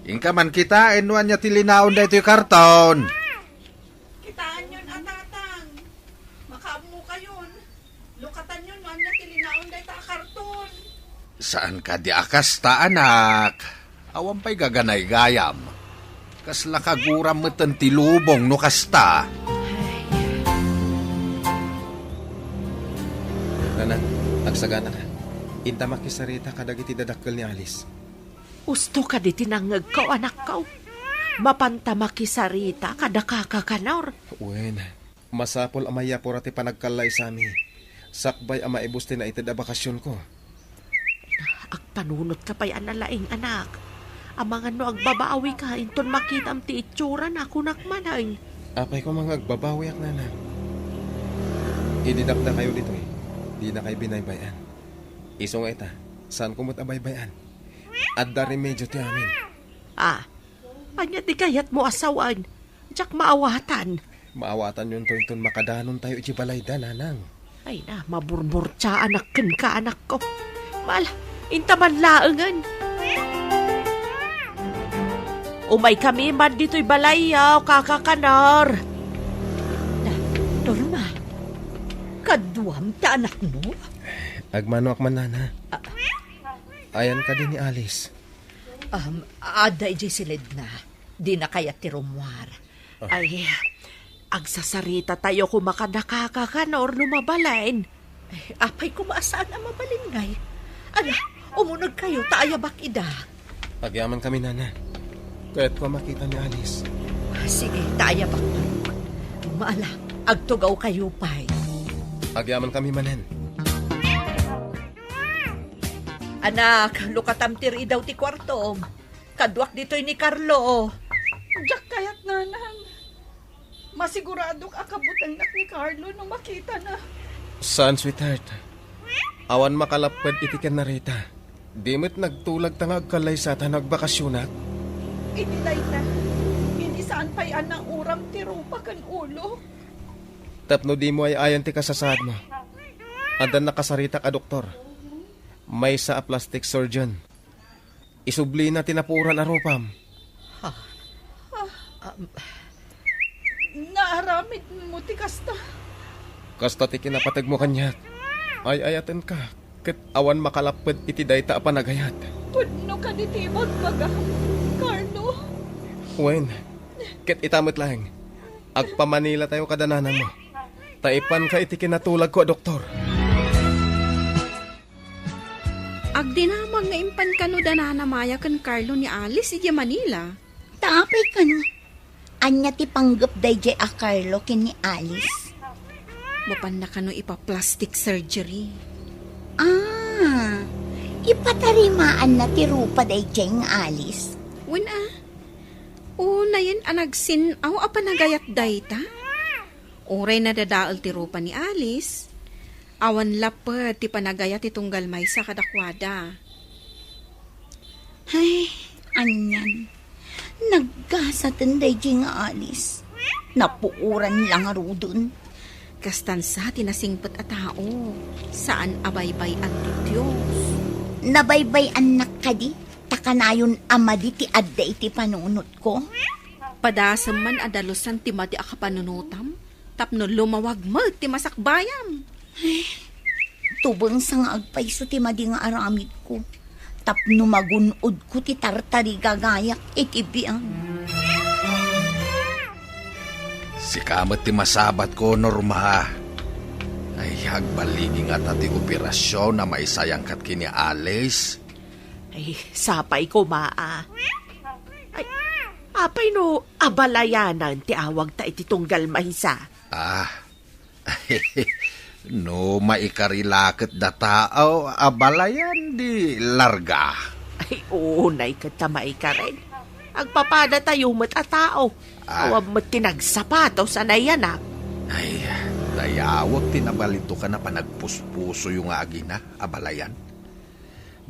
Ingka man kita, inuan niya tilinaon daytoy karton. Kitaan yun, atatang. Makaamo kayon. Lukatan yun, anya tilinaon day ta karton. Saan ka di akasta, anak? Awan pa'y gaganay gayam. Kasla kaguram mo tilubong no kasta. Nana, agsagana ka. Inta makisarita kadag iti dadakkel ni Alice. Usto ka di tinangag ko, anak ko. Mapanta makisarita kada kakakanaor. Wen, masapol amaya po rati panagkalay sa amin. Sakbay ama ibusti na itid a bakasyon ko. Agpanunot ka pa'y analaing anak. Amangan no agbabawi ka, inton makita am ti itsura na kunak manay. Apay ko mga agbabawi ak nana. Ididakda kayo dito eh. Di na kayo binaybayan. Iso nga ita, saan kumot abaybayan? At dari medyo ti amin. Anya di kayat mo asawan. Diyak maawatan. Maawatan yun to inton makadanon tayo iti balayda, nanang. Ay na, maburbur tsa anak ka anak ko. Mal, intaman laengan. Umay kami man dito'y balayaw, kakakanar. Norma, kaduam ta anak mo? Agmano ak man nana. Ayan ka din ni Alice. Ada iji silid na. Di na kaya ti rumwar. Ay, agsasarita tayo kung makadakakakanor lumabalain. Apay ko maasaan ang mabalingay. Ala, umunod kayo, taayabak ida. Agyaman kami nana. Kaya't ko makita ni Alice. Sige, taayabak maruk. Maala, agtugaw kayo pa'y. Agyaman kami manen. Anak, lukatamtir idaw ti kwarto. Kadwak dito'y ni Carlo. Diyak kayat nanang. Masiguradong akabutan nak ni Carlo nung makita na. Saan, sweetheart? Awan makalapad itikan na rita. Di mo't nagtulag tangag kalay sa nagbakasyonak. Inilay na. Hindi saan pa'y anang uram ti rupa kan ulo. Tapno di mo ay ayan ti kasasad mo. Andan nakasarita ka doktor. May sa plastic surgeon. Isubli na tinapuran aropam. Naaramid mo ti kasta. Kasta ti kinapatag mo kanyak. Ay ayaten ka. Ket awan makalapad iti dayta panagayat. Pudno ka di timag baga. Carlo. Wen, ket itamot lang. Agpamanila tayo kadananan mo. Taipan ka iti kinatulag ko, doktor. Agdinamag nga impan kano dananamaya kan Carlo ni Alice iti Manila. Tapay ka no. Anya ti panggap day jay a Carlo kin ni Alice. Mapan na kano ipa-plastic surgery. Ipatarimaan na ti rupa day jay nga Alice. Una yan anagsin aw apanagayat dayta. Oray na dadaal ti rupa ni Alice. Awan lapet ti panagayat ti tunggal may sa kadakwada. Ay, anyan. Naggasatan day jay nga Alice. Napuuran lang arudun. Kastansa tinasingpet a tao. Saan abaybay at ti Diyos. Nabaybay anak ka di. Takanayon amadi ti adda iti panunot ko. Padasam man adalusan ti mati akapanunutam. Tapno lumawag mo ti masakbayam. Tubang sa nga agpayso ti madi nga aramid ko. tapno magunod ko ti tartari gagayak iti biyang. Si kamat ti masabat ko, Norma. Ay, hagbaligi nga ti operasyon na maisayang kat kini Alice. Ay, sapay ko maa. Ay, apay no, abalayanan ti awag ta iti tunggal mahisa. No, maikarilakit da tao, abalayan di larga. Ay, unay ka tamay ka rin. Agpapada tayo mat a tao. Awag mat tinagsapato sa nayanak. Ay, dayawag tinabalito ka na panagpuspuso yung agina, abalayan.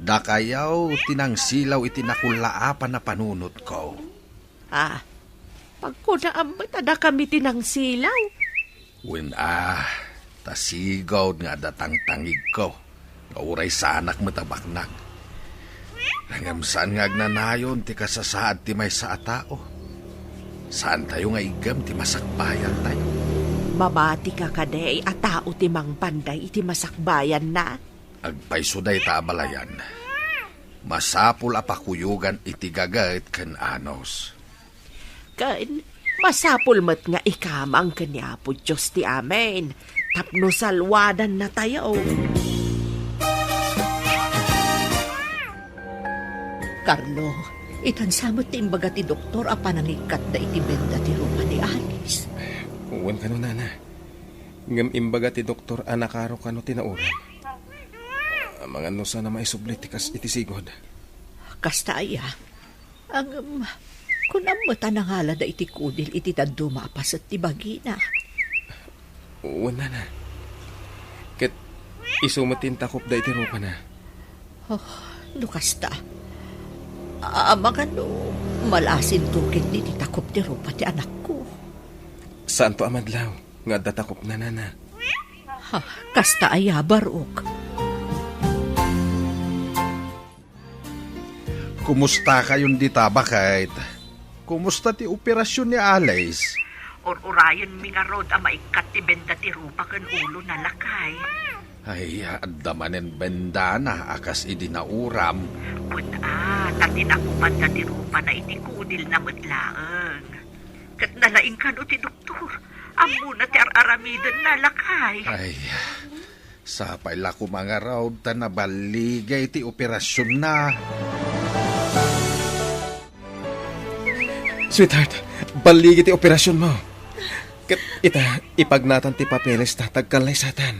Da kayaw tinangsilaw itinakulaapan na panunot ko. Pagkunaan mat ada kami tinangsilaw. Tasigaw nga datang-tangig ko. Nauray sa anak matabaknag. Nangamsaan nga agnanayon ti kasasaad ti may sa atao. Saan tayo nga igam ti masakbayan tayo? Mamati ka kaday at tao ti mang panday iti masakbayan na. Agpaysuday ta abalayan. Masapul apakuyugan iti gagait ken anos. Kan, masapul mat nga ikamang kanya po Diyos ti amen. Tapno salwadan na tayo. Carlo, itansamot ti imbaga ti doktor a panangikat da iti benda ti rupa ni Alice. Uwan ka no, nana. Ngam imbaga ti doktor anakaro ka no tinauran. Mga no sana maisublit tikas iti sigod. Kasta aya, ang kunam mata nangala da iti kudil iti taddo maapas at ti bagina. Uwan, nana. Ket isumatin takop da iti rupa na. Lukasta. Amagan no, malasin tukit ni ti takop ti rupa ti anak ko. Saan to amadlaw? Nga datakop na, nana. Kasta aya barok. Kumusta kayon di tabakait? Kumusta ti operasyon ni Alice? Urayon mi nga rod a maikat ti benda ti rupa ken ulo na lakay. Ay, adamanen benda na akas idinauram. Tatin ako pa ti rupa na iti kudil na matlaang. Kat nalaing ka no ti doktor. Amo na ti aramiden na lakay. Ay, sapay la ko mga raw ta nabaligay ti operasyon na. Sweetheart, baligi ti operasyon mo. Ket ipagnatan ti papeles tatagkalay satan.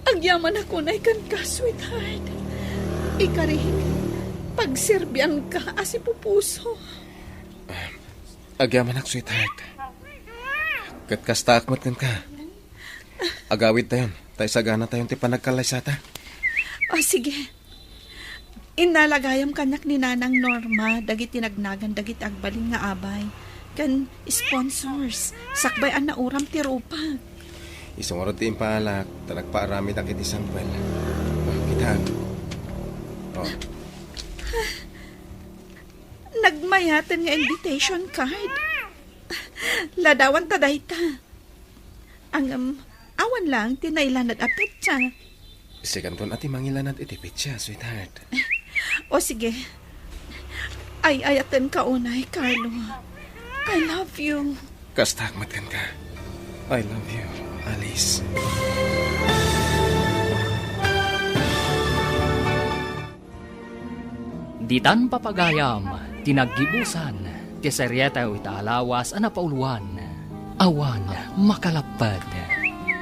Agyaman ako na ikan ka, sweetheart. Ikaring, pagserbian ka asi pupuso. Agyaman ak, sweetheart. Ket kasta akmat kan ka. Agawid tayon, tay sagana tayon ti panagkalay sata. Sige. Inalagayam kanyak ni Nanang Norma, dagit tinagnagan, dagit agbalin nga abay. Kan sponsors, sakbay an nauram ti rupa. Isungurod ti impalak, tanagpaarami takit ti Samuel. Kita. Nagmayatan nga invitation card. Ladawan taday ta. Ang awan lang, tinailan at apit siya. Sikanton ati mangilanat itipit siya, sweetheart. O sige. Ay ayatan ka unay, Carlo. I love you. Kastakmat kan ka. I love you, Alice. Ditan papagayam, tinaggibusan, ti seryeta o itaalawas anapauluan. Awan, makalapad.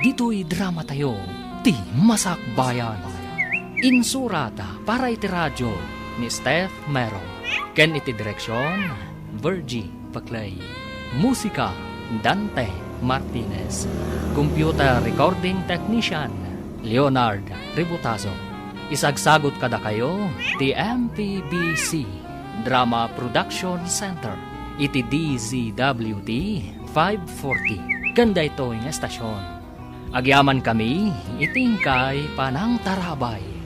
Dito'y drama tayo, ti Masakbayan. Insurata para iti radyo ni Steph Mero. Ken iti direksyon, Virgie Paclay. Musika, Dante Martinez. Computer recording technician, Leonard Ributazo. Isagsagot kada kayo, ti MPBC Drama Production Center. Iti DZWT 540. Ganda ito yung estasyon. Agyaman kami, itingkay panang tarabay.